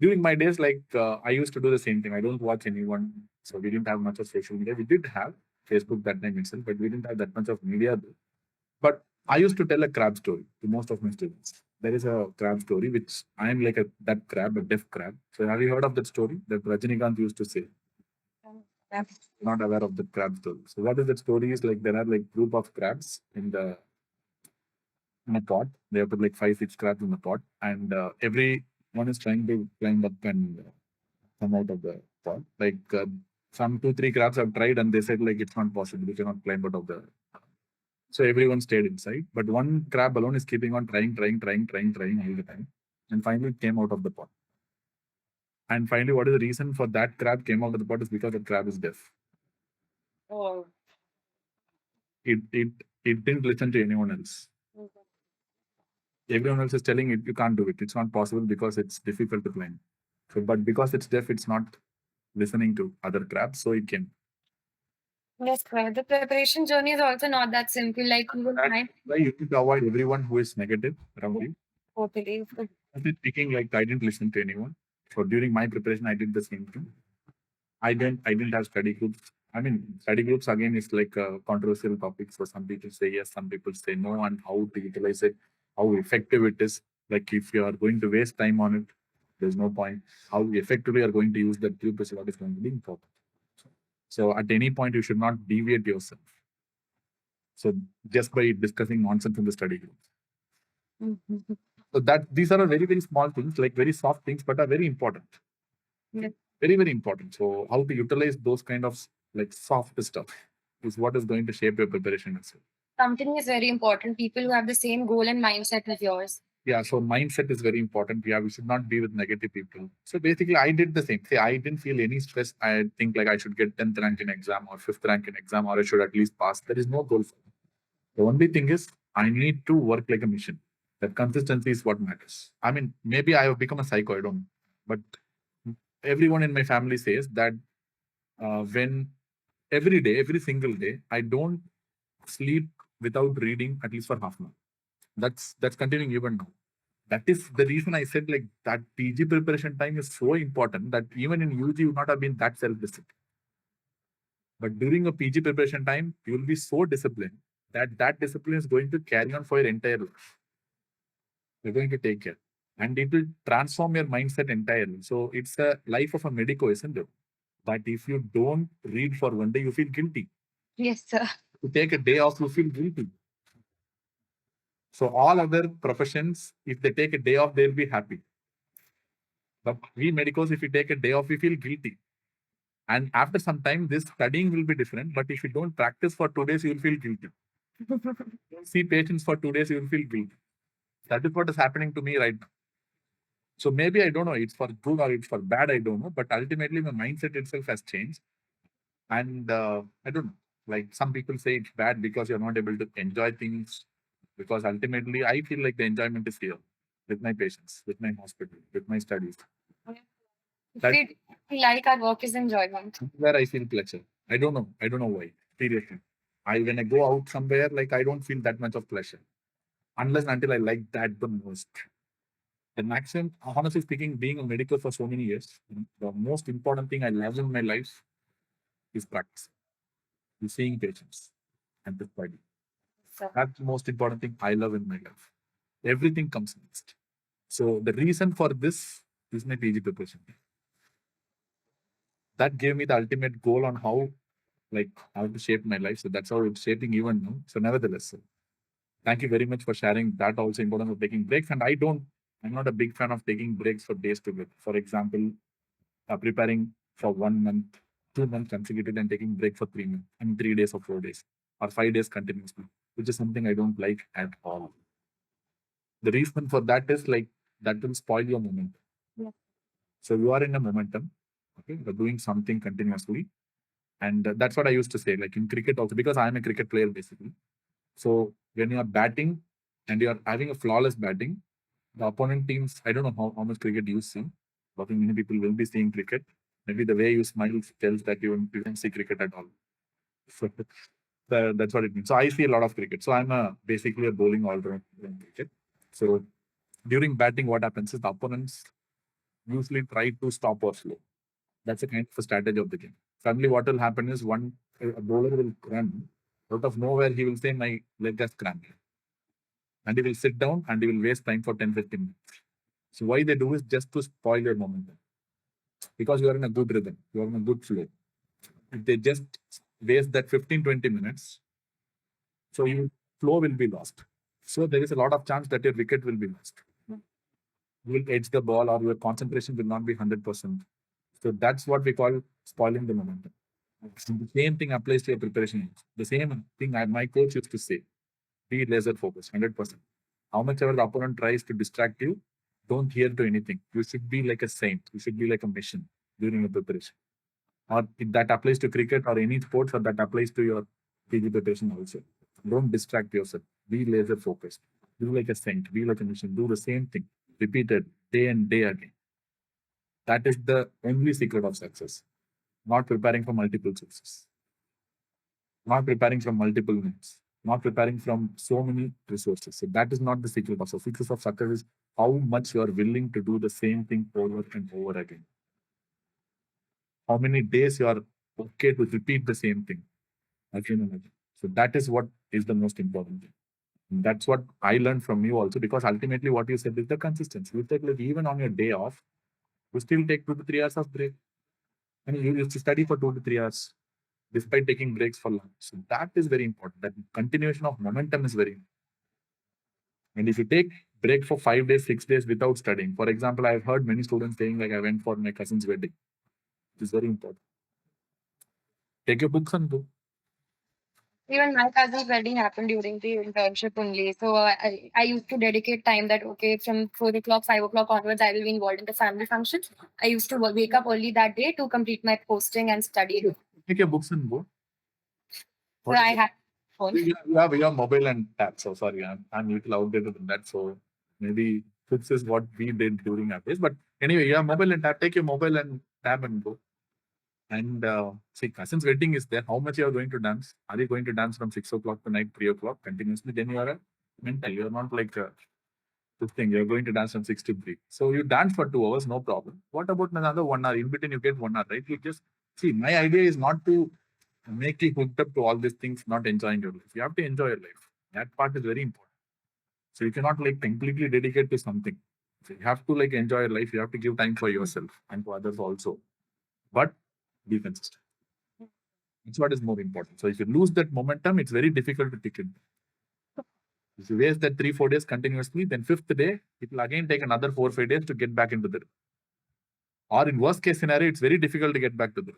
During my days, like I used to do the same thing. I don't watch anyone, so we didn't have much of social media. We did have Facebook that time itself, but we didn't have that much of media. But I used to tell a crab story to most of my students. There is a crab story which I am like that crab, a deaf crab. So have you heard of that story that Rajinikanth used to say? Not aware of the crab story. So what is that story is like, there are like group of crabs in a pot. They have put like 5, 6 crabs in the pot, and every one is trying to climb up and come out of the pot. Like some 2, 3 crabs have tried and they said like it's not possible. You cannot climb out of the. So everyone stayed inside, but one crab alone is keeping on trying all the time, and finally it came out of the pot. And finally, what is the reason for that crab came out of the pot is because the crab is deaf. Oh. It didn't listen to anyone else. Everyone else is telling it you can't do it. It's not possible because it's difficult to climb. So, but because it's deaf, it's not listening to other crabs, so it can. Yes, correct. The preparation journey is also not that simple. Like, you will That's find why you need to avoid everyone who is negative around you. totally. Honestly speaking, like I didn't listen to anyone. So during my preparation, I did the same thing. I didn't have study groups. I mean, study groups again is like a controversial topic. So some people say yes, some people say no, and how to utilize it, how effective it is. Like if you are going to waste time on it, there's no point. How effectively you are going to use that group is what is going to be important. So at any point, you should not deviate yourself. So just by discussing nonsense in the study group. Mhm. So that these are very, very small things, like very soft things, but are very important. Yes. Very, very important. So how to utilize those kind of like soft stuff is what is going to shape your preparation as well. Company is very important. People who have the same goal and mindset as yours. Yeah, so mindset is very important. Yeah, we should not be with negative people. So basically, I did the same. See, I didn't feel any stress. I think like I should get 10th rank in exam or 5th rank in exam, or I should at least pass. There is no goal for me. The only thing is I need to work like a mission. That consistency is what matters. I mean, maybe I have become a psycho, I don't know. But everyone in my family says that when every day, every single day, I don't sleep without reading at least for half an hour. That's continuing even now. That is the reason I said like that PG preparation time is so important that even in UG you would not have been that self-disciplined. But during a PG preparation time, you will be so disciplined that that discipline is going to carry on for your entire life. You're going to take care. and it will transform your mindset entirely. So it's a life of a medico, isn't it? But if you don't read for one day, you feel guilty. Yes, sir. To take a day off, you feel guilty. So all other professions, if they take a day off, they'll be happy. But we medicos, if you take a day off, we feel guilty. And after some time, this studying will be different. But if you don't practice for 2 days, you'll feel guilty. See patients for 2 days, you'll feel guilty. That is what is happening to me right now. So maybe I don't know, it's for good or it's for bad, I don't know. But ultimately, my mindset itself has changed. And I don't know, like some people say it's bad because you're not able to enjoy things. Because ultimately, I feel like the enjoyment is here with my patients, with my hospital, with my studies. That We like our work is enjoyment. where I feel pleasure. I don't know. I don't know why. Seriously. When I go out somewhere, like I don't feel that much of pleasure. Unless and until I like that the most. The maximum, honestly speaking, being a medical for so many years, the most important thing I love in my life is practice. Is seeing patients and the body. So, That's the most important thing I love in my life. Everything comes next. So the reason for this is my PG preparation. That gave me the ultimate goal on how to shape my life. So that's how it's shaping even now. So nevertheless, so thank you very much for sharing that also importance of taking breaks. And I'm not a big fan of taking breaks for days together. For example, preparing for 1 month, 2 months consecutively and taking break for 3 months, 3 days or 4 days or 5 days continuously, which is something I don't like at all. The reason for that is like that will spoil your momentum. yeah. So you are in a momentum, okay, you're doing something continuously. And that's what I used to say, like in cricket also, because I'm a cricket player basically. So when you are batting and you are having a flawless batting, the opponent teams, I don't know how much cricket you see, but I think many people will be seeing cricket. Maybe the way you smile tells that you don't see cricket at all. So that's what it means. So I see a lot of cricket. So I'm basically a bowling all-rounder in cricket. So during batting, what happens is the opponents usually try to stop or slow. That's a kind of a strategy of the game. Suddenly, what will happen is a bowler will run out of nowhere. He will say, "My leg has cramped," and he will sit down and he will waste time for 10-15 minutes. So why they do is just to spoil your momentum because you are in a good rhythm, you are in a good flow. If they just waste that 15-20 minutes, so your flow will be lost. So there is a lot of chance that your wicket will be lost. You will edge the ball or your concentration will not be 100%. So that's what we call spoiling the momentum. So the same thing applies to your preparation. The same thing my coach used to say: be laser focused, 100%. How much ever the opponent tries to distract you, don't hear to anything. You should be like a saint. You should be like a mission during your preparation. Or if that applies to cricket or any sports, or that applies to your PG preparation also. Don't distract yourself. Be laser focused. Do like a saint. Be like a mission. Do the same thing, repeated day and day again. That is the only secret of success. Not preparing for multiple sources, not preparing from multiple needs, not preparing from so many resources. So that is not the secret of success. The secret of success is how much you are willing to do the same thing over and over again. How many days you are okay to repeat the same thing again and again. So that is what is the most important thing. And that's what I learned from you also, because ultimately what you said is the consistency. You said like even on your day off, you still take 2 to 3 hours of break. And you used to study for 2 to 3 hours despite taking breaks for lunch. So that is very important. That continuation of momentum is very important. And if you take break for 5 days, 6 days without studying, for example, I've heard many students saying like I went for my cousin's wedding. It is very important. Take your books and go. Even my cousin's wedding happened during the internship only. So I used to dedicate time that, okay, from 4 o'clock, 5 o'clock onwards, I will be involved in the family functions. I used to wake up early that day to complete my posting and study. Take your books and go. So I had phone. You have your mobile and tab. So sorry, I'm a little outdated in that. So maybe this is what we did during our days. But anyway, you have mobile and tab. Take your mobile and tab and go. And see, cousin's wedding is there. How much you are going to dance? Are you going to dance from 6 o'clock to night 3 o'clock continuously? Then you are a mental. You are not like this thing. You are going to dance from 6 to 3. So you dance for 2 hours, no problem. What about another 1 hour? In between, you get 1 hour, right? You just see. My idea is not to make you hooked up to all these things, not enjoying your life. You have to enjoy your life. That part is very important. So you cannot like completely dedicate to something. So you have to like enjoy your life. You have to give time for yourself and for others also. But be consistent. That's what is more important. So if you lose that momentum, it's very difficult to pick it. If you waste that 3-4 days continuously, then fifth day, it will again take another 4-5 days to get back into the. Or in worst case scenario, it's very difficult to get back to the,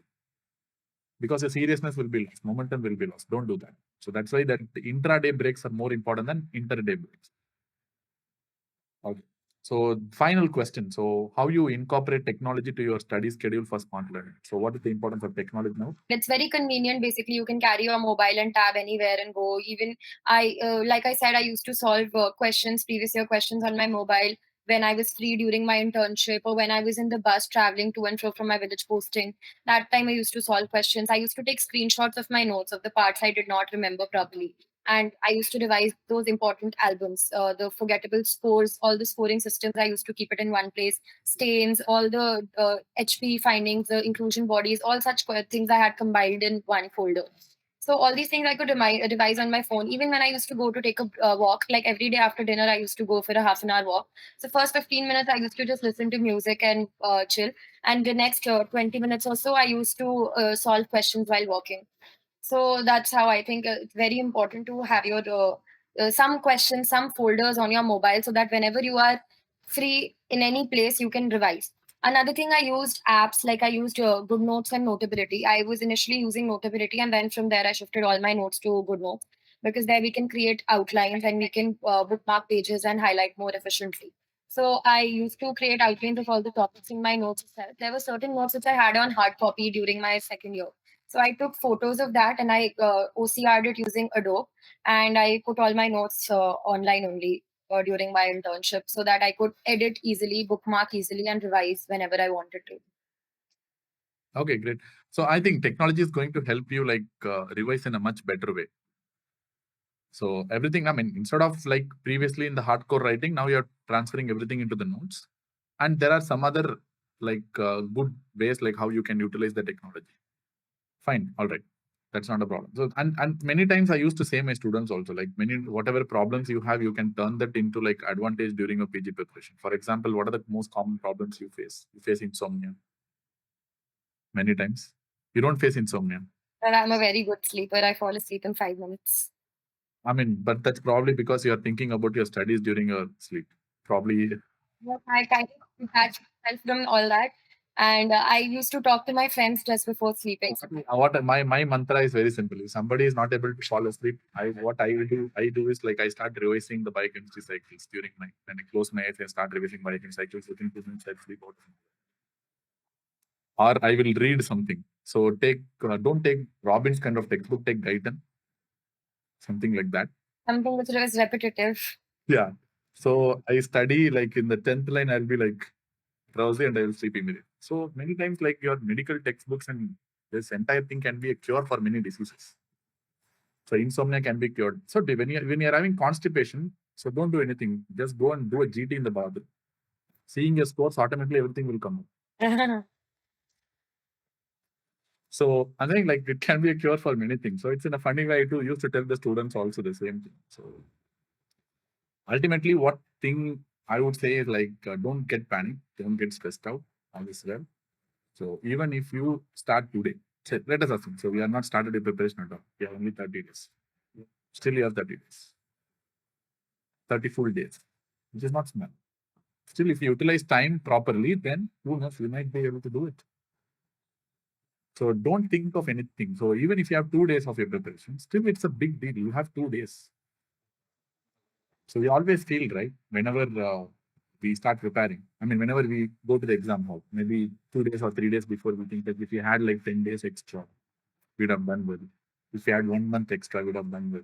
because your seriousness will be lost, momentum will be lost. Don't do that. So that's why that the intraday breaks are more important than interday breaks. Okay. So final question. So how you incorporate technology to your study schedule for smart learning? So what is the importance of technology now? It's very convenient. Basically, you can carry your mobile and tab anywhere and go. Even like I said, I used to solve questions, previous year questions on my mobile when I was free during my internship or when I was in the bus traveling to and fro from my village posting. That time I used to solve questions. I used to take screenshots of my notes of the parts I did not remember properly. And I used to revise those important albums, the forgettable scores, all the scoring systems. I used to keep it in one place. Stains, all the HP findings, the inclusion bodies, all such things I had combined in one folder. So all these things I could revise on my phone. Even when I used to go to take a walk, like every day after dinner, I used to go for a half an hour walk. So first 15 minutes, I used to just listen to music and chill. And the next 20 minutes or so, I used to solve questions while walking. So that's how I think it's very important to have your some questions, some folders on your mobile so that whenever you are free in any place, you can revise. Another thing, I used apps, like I used Good Notes and Notability. I was initially using Notability, and then from there, I shifted all my notes to Good Notes because there we can create outlines and we can bookmark pages and highlight more efficiently. So I used to create outlines of all the topics in my notes itself. There were certain notes which I had on hard copy during my second year. So I took photos of that and I OCR'd it using Adobe, and I put all my notes online only during my internship so that I could edit easily, bookmark easily, and revise whenever I wanted to. Okay, great. So I think technology is going to help you like revise in a much better way. So everything, I mean, instead of like previously in the hardcore writing, now you're transferring everything into the notes. And there are some other like good ways like how you can utilize the technology. Fine, all right. That's not a problem. So and many times I used to say my students also, like many whatever problems you have, you can turn that into like advantage during your PG preparation. For example, what are the most common problems you face? You face insomnia many times. You don't face insomnia. And I'm a very good sleeper. I fall asleep in 5 minutes. I mean, but that's probably because you are thinking about your studies during your sleep. Probably. Yes, I kind of detach myself from all that. And I used to talk to my friends just before sleeping. What my mantra is very simple. If somebody is not able to fall asleep, I do is like I start revising the biochemistry cycles during night. When I close my eyes, I start revising biochemistry cycles within 2 minutes. I sleep out. Or I will read something. So don't take Robbins kind of textbook. Take Guyton, something like that. Something which was repetitive. Yeah. So I study like in the 10th line. I'll be like drowsy and I will sleep immediately. So many times, like your medical textbooks and this entire thing can be a cure for many diseases. So insomnia can be cured. So when you're having constipation, so don't do anything. Just go and do a GT in the bathroom. Seeing your scores, automatically everything will come up. So I think like it can be a cure for many things. So it's in a funny way to used to tell the students also the same thing. So ultimately, what thing I would say is like don't get panic, don't get stressed out. All is well. So even if you start today, say, let us assume. So we are not started a preparation at all. We have only 30 days. Still you have 30 days. 30 full days, which is not small. Still, if you utilize time properly, then who knows, you might be able to do it. So don't think of anything. So even if you have 2 days of your preparation, still it's a big deal. You have 2 days. So we always feel, right, whenever we start preparing. I mean, whenever we go to the exam hall, maybe 2 days or 3 days before, we think that if you had like 10 days extra, we'd have done well. If you had 1 month extra, we'd have done well.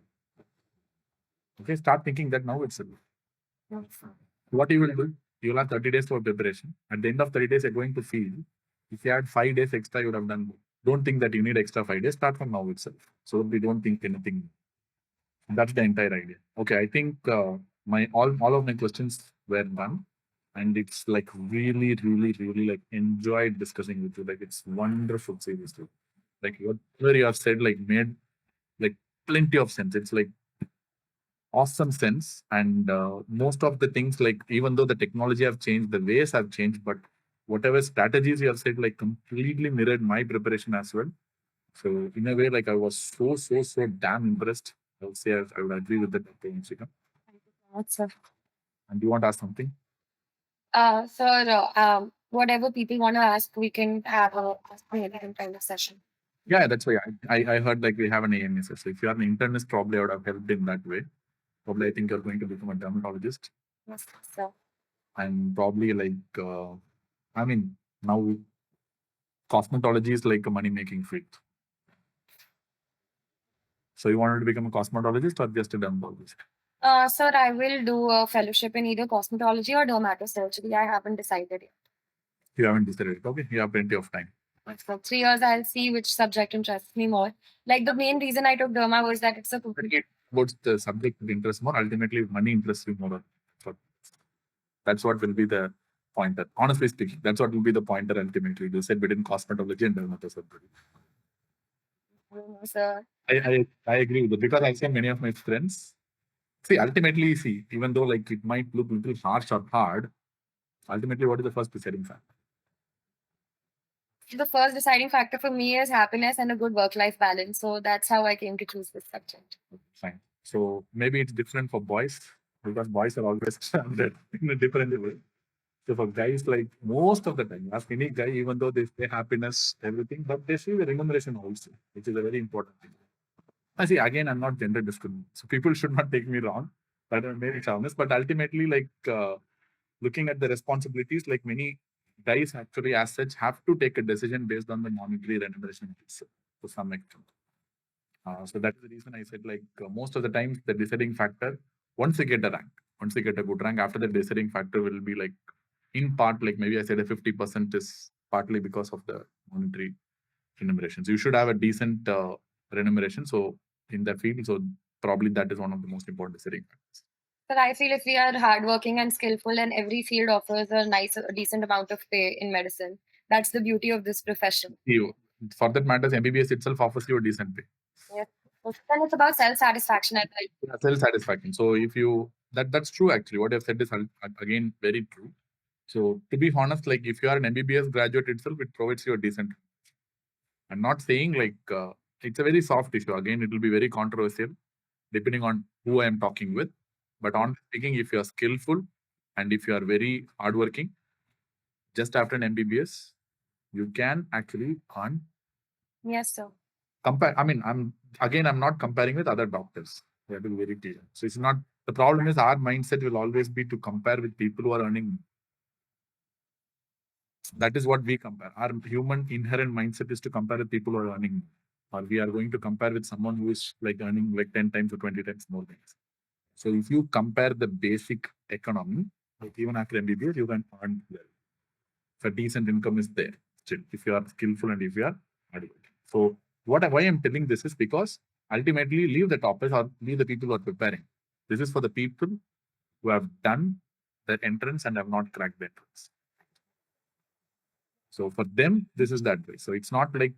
Okay, start thinking that now itself. What you will do, you will have 30 days for preparation. At the end of 30 days, you're going to feel if you had 5 days extra, you would have done more. Don't think that you need extra 5 days. Start from now itself. So we don't think anything. That's the entire idea. Okay, I think my all of my questions were done. And it's like really, really, really like enjoyed discussing with you. Like it's wonderful, seriously. Like whatever you have said, like made like plenty of sense. It's like awesome sense. And most of the things, like even though the technology have changed, the ways have changed, but whatever strategies you have said, like completely mirrored my preparation as well. So in a way, like I was so damn impressed. I would say I would agree with that, Dr. Vanshika. Thank you so much, sir. And do you want to ask something? Sir, whatever people want to ask, we can have a ask me anything kind of session. Yeah, that's why I heard like we have an AMS. So if you are an internist, probably I would have helped in that way. Probably I think you're going to become a dermatologist. Yes, sir. And probably like, I mean, now cosmetology is like a money making field. So you wanted to become a cosmetologist or just a dermatologist? Sir, I will do a fellowship in either cosmetology or dermatosurgery. I haven't decided yet. You haven't decided. Okay, you have plenty of time. For 3 years, I'll see which subject interests me more. Like the main reason I took derma was that it's a What's the subject that interests more? Ultimately, money interests you more. So that's what will be the pointer. Honestly speaking, that's what will be the pointer ultimately. You said between cosmetology and dermatosurgery. Sir. I agree with it because I see many of my friends. See, ultimately, even though like it might look a little harsh or hard, ultimately, what is the first deciding factor? The first deciding factor for me is happiness and a good work-life balance. So that's how I came to choose this subject. Fine. So maybe it's different for boys because boys are always standard in a different way. So for guys, like most of the time, ask any guy, even though they say happiness, everything, but they see the remuneration also, which is a very important thing. I see, again, I'm not gender discriminating. So people should not take me wrong. That are very honest. But ultimately, like looking at the responsibilities, like many guys actually, as such, have to take a decision based on the monetary remuneration itself to some extent. So that is the reason I said, like most of the times, the deciding factor, once you get a rank, once you get a good rank, after the deciding factor will be like, in part, like maybe I said a 50% is partly because of the monetary remunerations. You should have a decent remuneration. So in the field, so probably that is one of the most important deciding factors. But I feel if we are hardworking and skillful, and every field offers a decent amount of pay in medicine, that's the beauty of this profession. You, for that matters, MBBS itself offers you a decent pay. Yes. Then it's about self-satisfaction. I think. Yeah, self-satisfaction. So if you that's true actually. What I've said is again very true. So to be honest, like if you are an MBBS graduate itself, it provides you a decent. I'm not saying like it's a very soft issue. Again, it will be very controversial depending on who I am talking with. But on speaking, if you are skillful and if you are very hardworking, just after an MBBS, you can actually earn. Yes, sir. I mean, I'm not comparing with other doctors. We have to be very clear. So it's not the problem is our mindset will always be to compare with people who are earning. That is what we compare. Our human inherent mindset is to compare with people who are earning, or we are going to compare with someone who is like earning like 10 times or 20 times more things. So if you compare the basic economy, like even after MBBS, you can earn well. If a decent income is there, still, if you are skillful and if you are adequate. So why I'm telling this is because ultimately leave the toppers or leave the people who are preparing. This is for the people who have done the entrance and have not cracked the entrance. So for them, this is that way. So it's not like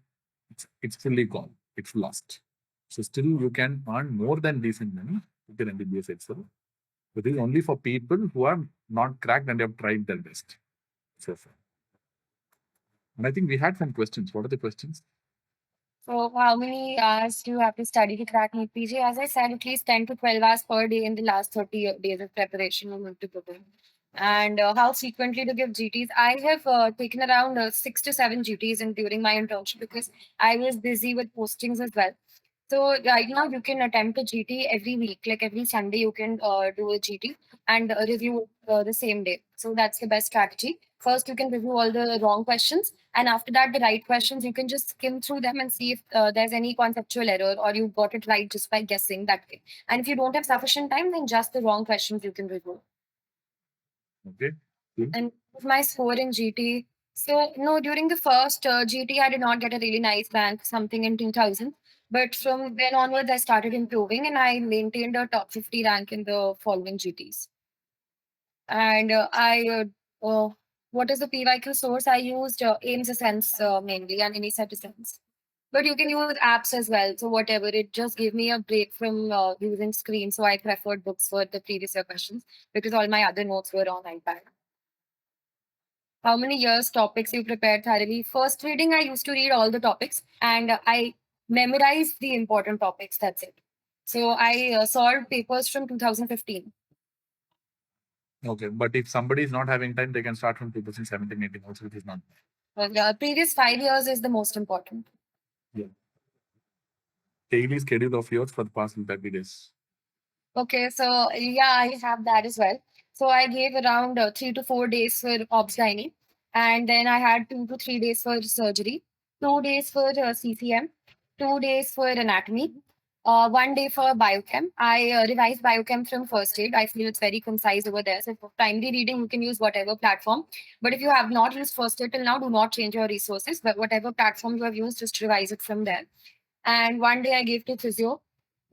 it's fully gone. It's lost. So still you can earn more than decent money with your MBBS itself. But this is only for people who are not cracked and have tried their best so far. And I think we had some questions. What are the questions? So how many hours do you have to study to crack NEET PG? As I said, at least 10 to 12 hours per day in the last 30 days of preparation you need to put in. And how frequently to give GTs? I have taken around 6 to 7 GTs during my internship because I was busy with postings as well. So right now you can attempt a GT every week, like every Sunday you can do a GT and review the same day. So that's the best strategy. First, you can review all the wrong questions, and after that, the right questions. You can just skim through them and see if there's any conceptual error or you got it right just by guessing that way. And if you don't have sufficient time, then just the wrong questions you can review. Okay. Good. And my score in GT. So no, during the first GT, I did not get a really nice rank, something in 2000. But from then onwards, I started improving, and I maintained a top 50 rank in the following GTs. And what is the PYQ source I used? AIMS Sense mainly, and any set sense. But you can use apps as well. So whatever, it just gave me a break from using screen. So I preferred books for the previous year questions because all my other notes were on iPad. How many years topics you prepared thoroughly? First reading, I used to read all the topics and I memorized the important topics. That's it. So I solved papers from 2015. Okay, but if somebody is not having time, they can start from 2017, 18 also, which is not. The previous 5 years is the most important. Yeah. Daily schedule of yours for the past 30 days. Okay, so yeah, I have that as well. So I gave around 3 to 4 days for obs gynae, and then I had 2 to 3 days for surgery, 2 days for CCM, 2 days for anatomy, 1 day for biochem. I revised biochem from first aid. I feel it's very concise over there. So for primary reading, you can use whatever platform. But if you have not used first aid till now, do not change your resources. But whatever platform you have used, just revise it from there. And 1 day I gave to physio,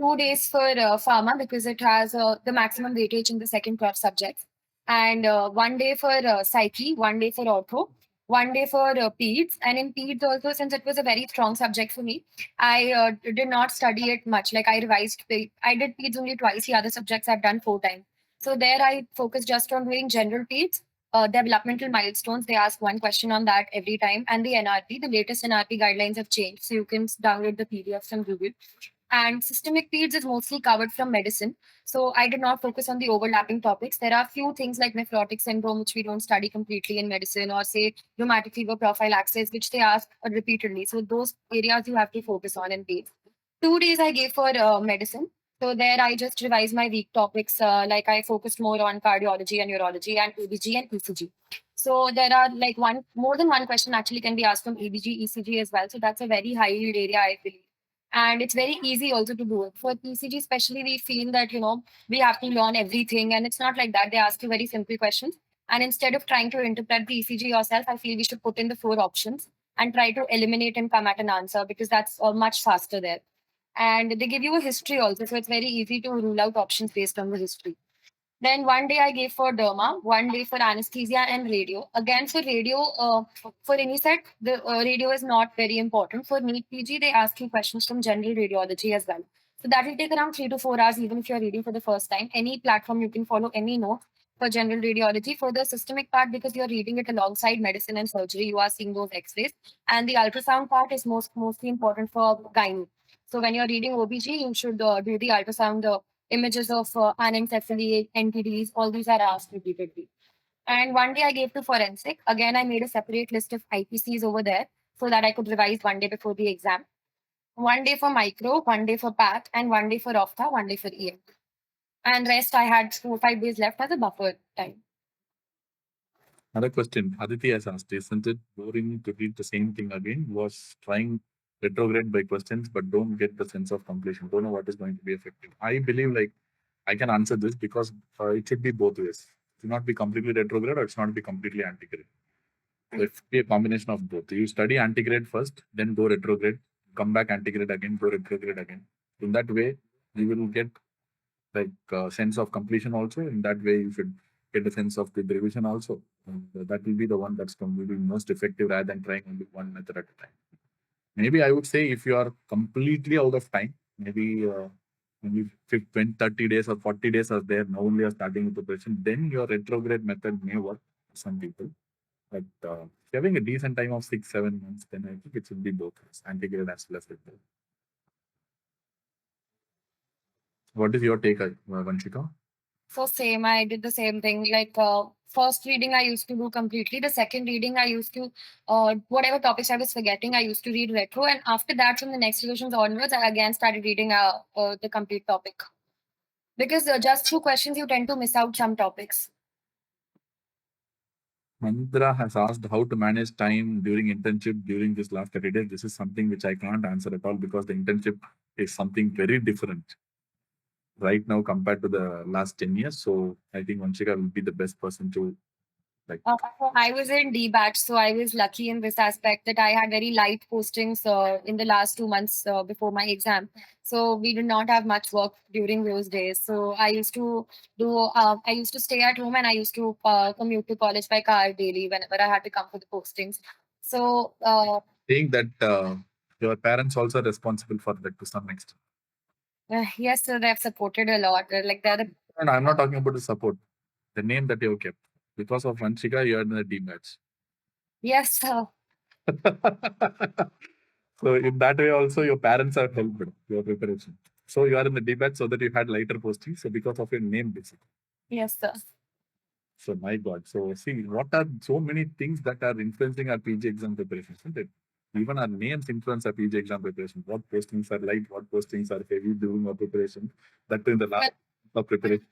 2 days for pharma because it has the maximum weightage in the second 12 subjects, and 1 day for psyche, 1 day for ortho, 1 day for peds. And in peds also, since it was a very strong subject for me, I did not study it much. Like I revised, I did peds only twice. The other subjects I've done 4 times. So there I focused just on doing general peds. Developmental milestones, they ask one question on that every time. And the NRP, the latest NRP guidelines have changed. So you can download the PDFs from Google. And systemic peds is mostly covered from medicine. So I did not focus on the overlapping topics. There are few things like nephrotic syndrome, which we don't study completely in medicine, or say rheumatic fever prophylaxis, which they ask repeatedly. So those areas you have to focus on in peds. 2 days I gave for medicine. So there I just revised my week topics. Like I focused more on cardiology and neurology and EBG and ECG. So there are like more than one question actually can be asked from EBG, ECG as well. So that's a very high yield area, I believe. And it's very easy also to do it. For ECG, especially, we feel that, we have to learn everything. And it's not like that. They ask you very simple questions. And instead of trying to interpret the ECG yourself, I feel we should put in the 4 options and try to eliminate and come at an answer because that's much faster there. And they give you a history also. So it's very easy to rule out options based on the history. Then 1 day I gave for derma, 1 day for anesthesia and radio. Again, for radio, for any set, the radio is not very important. For NEET PG, they ask you questions from general radiology as well. So that will take around 3 to 4 hours, even if you're reading for the first time. Any platform you can follow any note for general radiology. For the systemic part, because you're reading it alongside medicine and surgery, you are seeing those X-rays. And the ultrasound part is mostly important for gynae. So when you're reading OBG, you should do the ultrasound images of anencephaly, NTDs, all these are asked repeatedly. And 1 day I gave to forensic. Again, I made a separate list of IPCs over there so that I could revise 1 day before the exam. 1 day for micro, 1 day for path, and 1 day for ophtha, 1 day for EM. And rest I had 4 or 5 days left as a buffer time. Another question Aditi has asked, isn't it boring to read the same thing again? Was trying retrograde by questions, but don't get the sense of completion. Don't know what is going to be effective. I believe like I can answer this because it should be both ways. It should not be completely retrograde or it's not be completely antigrade. So it should be a combination of both. You study antigrade first, then go retrograde, come back antigrade again, go retrograde again. In that way, you will get like a sense of completion also. In that way, you should get a sense of the revision also. And that will be the one that's going to be most effective rather than trying only one method at a time. Maybe I would say if you are completely out of time, maybe 20, 30 days or 40 days are there, now only are starting with the preparation, then your retrograde method may work for some people. But if you're having a decent time of 6, 7 months, then I think it should be both antigrade as well as retrograde. What is your take, Vanshika? So same, I did the same thing. Like first reading, I used to do completely. The second reading, I used to whatever topics I was forgetting, I used to read retro. And after that, from the next revisions onwards, I again started reading the complete topic. Because just through questions, you tend to miss out some topics. Mandra has asked how to manage time during internship during this last 30 days. This is something which I can't answer at all because the internship is something very different right now compared to the last 10 years. So I think Vanshika will be the best person to like. I was in D batch, so I was lucky in this aspect that I had very light postings in the last 2 months before my exam. So we did not have much work during those days. So I used to I used to stay at home and I used to commute to college by car daily whenever I had to come for the postings. So Saying that Your parents also responsible for that to some extent. Yes, sir, they have supported a lot. Like they're the No, I'm not talking about the support. The name that you kept. Because of Vanshika, you are in the D batch. yes, sir. So in that way also your parents have helped your preparation. So you are in the D batch so that you had lighter posting. So because of your name basically. Yes, sir. So my God. So see, what are so many things that are influencing our PG exam preparation, isn't it? Even our names influence our PG exam preparation. What postings are light, what postings are heavy during our preparation. That in the last of preparation.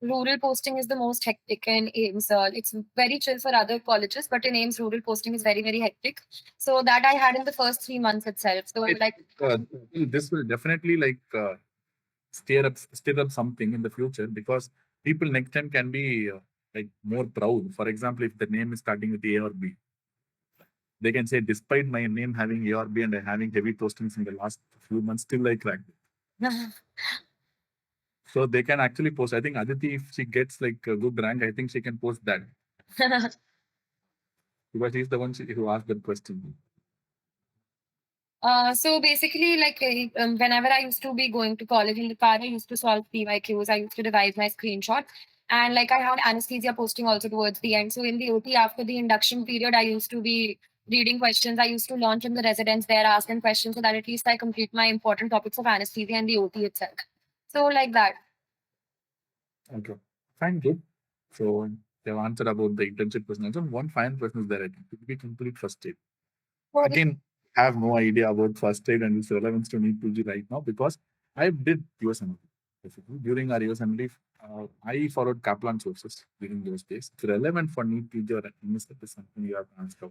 Rural posting is the most hectic in AIMS. It's very chill for other colleges, but in AIMS, rural posting is very, very hectic. So that I had in the first 3 months itself. So like This will definitely stir up something in the future because people next time can be like more proud. For example, if the name is starting with A or B, they can say, despite my name having A or B and having heavy postings in the last few months, still I cracked it. So they can actually post. I think Aditi, if she gets like a good rank, I think she can post that because she's the one who asked that question. So basically, like whenever I used to be going to college in the car, I used to solve PYQs. I used to revise my screenshot, and like I had anesthesia posting also towards the end. So in the OT, after the induction period, I used to be reading questions. I used to launch in the residents there, ask them questions, so that at least I complete my important topics of anesthesia and the OT itself. So like that. Okay, fine, good. So they've answered about the internship question. Also, one final question is there. I think to be complete first aid. Again, I have no idea about first aid and its relevance to NEET 2G right now because I did USMLE. Basically, during our USMLE, I followed Kaplan sources during those days. It's relevant for NEET 2G or NEET is something you have answered.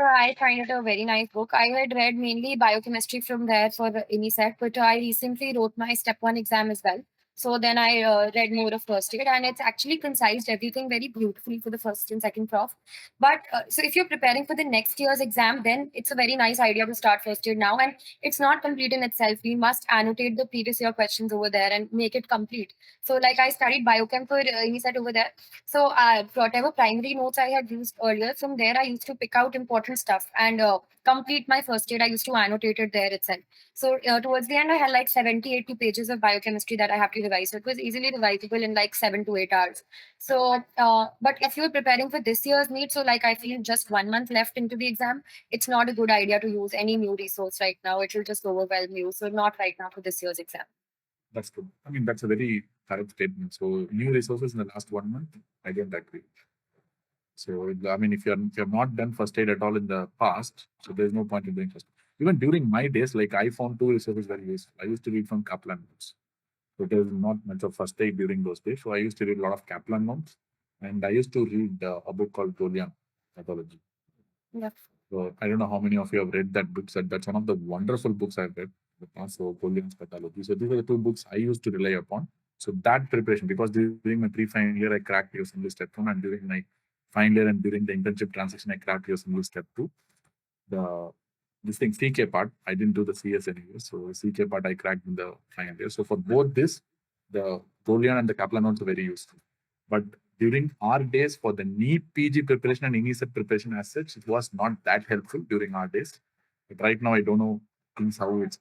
I find it a very nice book. I had read mainly biochemistry from there for the INISET, but I recently wrote my step one exam as well. So then I read more of first aid, and it's actually concised everything very beautifully for the first and second prof. But so if you're preparing for the next year's exam, then it's a very nice idea to start first aid now. And it's not complete in itself. We must annotate the previous year questions over there and make it complete. So like I studied biochem for INISET over there. So whatever primary notes I had used earlier, from there I used to pick out important stuff and complete my first aid. I used to annotate it there itself. So towards the end, I had like 70, 80 pages of biochemistry that I have to revise. So it was easily revisable in like 7 to 8 hours. So, but if you're preparing for this year's NEET, so like I feel just 1 month left into the exam, it's not a good idea to use any new resource right now. It will just overwhelm you. So not right now for this year's exam. That's good. I mean, that's a very correct statement. So new resources in the last 1 month, I don't agree. So I mean, if you're not done first aid at all in the past, so there's no point in doing first. Even during my days, like I found two resources very useful. I used to read from Kaplan notes. So there was not much of first aid during those days. So I used to read a lot of Kaplan notes, and I used to read a book called Dolian Pathology. Yeah. So I don't know how many of you have read that book. So that's one of the wonderful books I've read. The past, so Dolian's Pathology. So these are the two books I used to rely upon. So that preparation, because during my pre-final year, I cracked your English step one, and during my final year and during the internship transition, I cracked your English step two. The this thing CK part, I didn't do the CS anyway. So CK part I cracked in the final year. So for both this, the Dolian and the Kaplan notes are very useful. But during our days for the NEET PG preparation and INISET preparation as such, it was not that helpful during our days. But right now, I don't know things how it's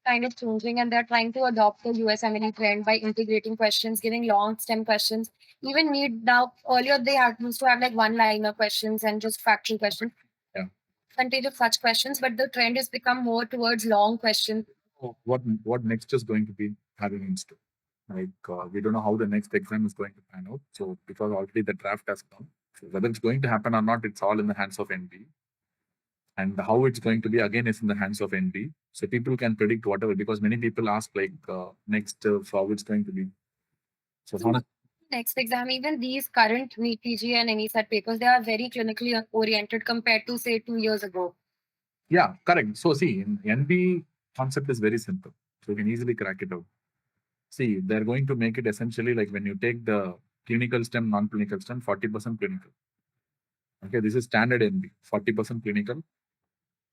Kind of changing, and they're trying to adopt the USMLE trend by integrating questions, giving long stem questions. Even NEET now, earlier they used to have like one liner questions and just factual questions. Yeah. Percentage of such questions, but the trend has become more towards long questions. What next is going to be having in store? Like we don't know how the next exam is going to pan out. So because already the draft has come, so whether it's going to happen or not, it's all in the hands of NB. And how it's going to be again is in the hands of NB. So people can predict whatever because many people ask like next how it's going to be. So next exam, even these current NEET PG and NESET papers, they are very clinically oriented compared to say 2 years ago. Yeah, correct. So see, in NB concept is very simple. So you can easily crack it out. See, they're going to make it essentially like when you take the clinical STEM, non-clinical STEM, 40% clinical. Okay, this is standard NB, 40% clinical,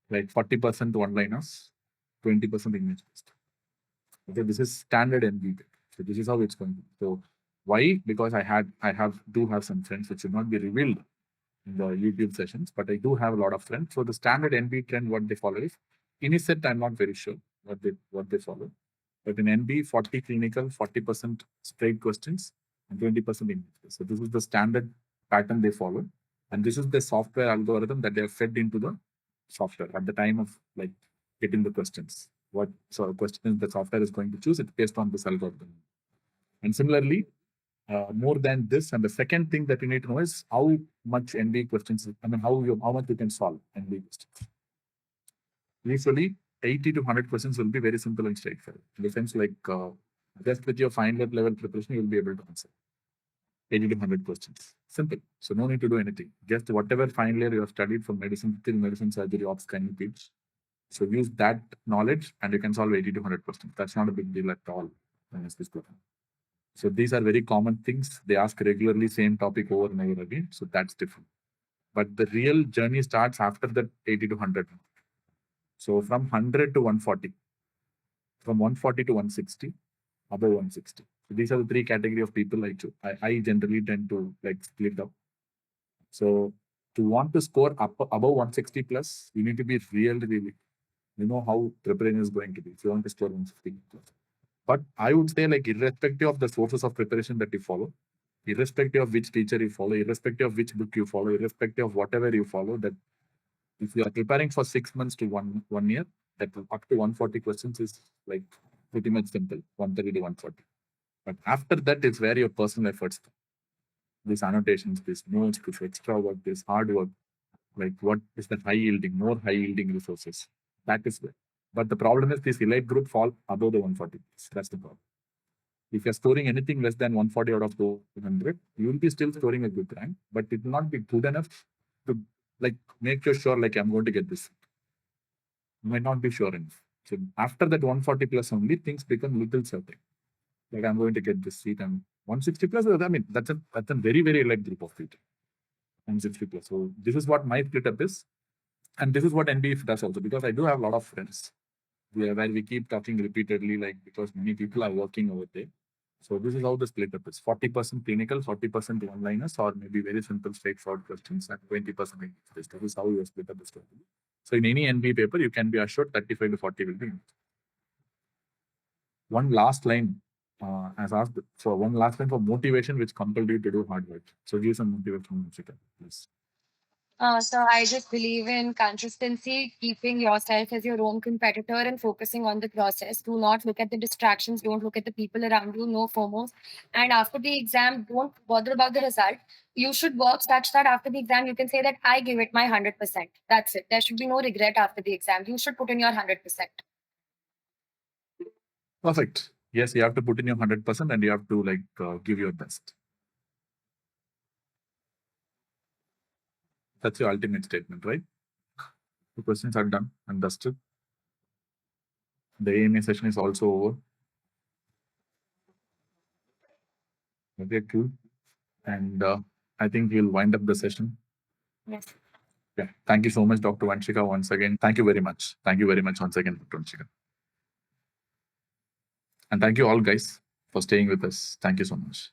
like 40% one-liners, 20% image based. Okay, this is standard NB. So this is how it's going to be. So why? Because I do have some friends which should not be revealed in the YouTube sessions, but I do have a lot of friends. So the standard NB trend, what they follow is INICET, I'm not very sure what they follow. But in NB, 40 clinical, 40% straight questions, and 20% English. So this is the standard pattern they follow. And this is the software algorithm that they have fed into the software at the time of like getting the questions. What sort of questions the software is going to choose, it's based on this algorithm. And similarly, more than this, and the second thing that you need to know is how much NB questions, how much you can solve NB questions. Usually, 80 to 100 questions will be very simple and straightforward. In the sense, like just with your final level preparation, you'll be able to answer 80 to 100 questions. Simple. So no need to do anything. Just whatever final year you have studied from medicine till medicine, surgery, ops, kind of fields. So use that knowledge and you can solve 80 to 100 questions. That's not a big deal at all. So these are very common things. They ask regularly, same topic over and over again. So that's different. But the real journey starts after that 80 to 100. So from 100 to 140, from 140 to 160, above 160. So these are the three category of people I generally tend to like split up. So to want to score above 160 plus, you need to be really, you know how preparation is going to be. If you want to score 160 plus. But I would say like irrespective of the sources of preparation that you follow, irrespective of which teacher you follow, irrespective of which book you follow, irrespective of whatever you follow, that if you are preparing for 6 months to one year, that up to 140 questions is like pretty much simple, 130 to 140. But after that is where your personal efforts come. These annotations, this notes, this extra work, this hard work, like what is that more high yielding resources. That is where. But the problem is this elite group fall above the 140. That's the problem. If you're scoring anything less than 140 out of 200, you will be still scoring a good rank, but it will not be good enough to like make you sure like I'm going to get this. You might not be sure enough. So after that 140 plus only, things become little certain. Like I'm going to get this seat and 160 plus. I mean, that's a very elite group of people. 160 plus. So this is what my split up is, and this is what NBF does also, because I do have a lot of friends where we keep talking repeatedly, like because many people are working over there. So this is how the split up is: 40% clinical, 40% one-liners, or maybe very simple, straightforward questions, and 20% English. This is how you split up the story. So in any NB paper, you can be assured 35 to 40 will be. One last line, as asked, so one last line for motivation, which compelled you to do hard work. So give some motivation, Vanshika, please. So I just believe in consistency, keeping yourself as your own competitor and focusing on the process. Do not look at the distractions. Don't look at the people around you. No FOMOs. And after the exam, don't bother about the result. You should work such that after the exam, you can say that I give it my 100%. That's it. There should be no regret after the exam. You should put in your 100%. Perfect. Yes, you have to put in your 100% and you have to like give your best. That's your ultimate statement, right? The questions are done and dusted. The AMA session is also over. Okay, cool. And I think we'll wind up the session. Yes. Yeah. Thank you so much, Dr. Vanshika, once again. Thank you very much. Thank you very much once again, Dr. Vanshika. And thank you all, guys, for staying with us. Thank you so much.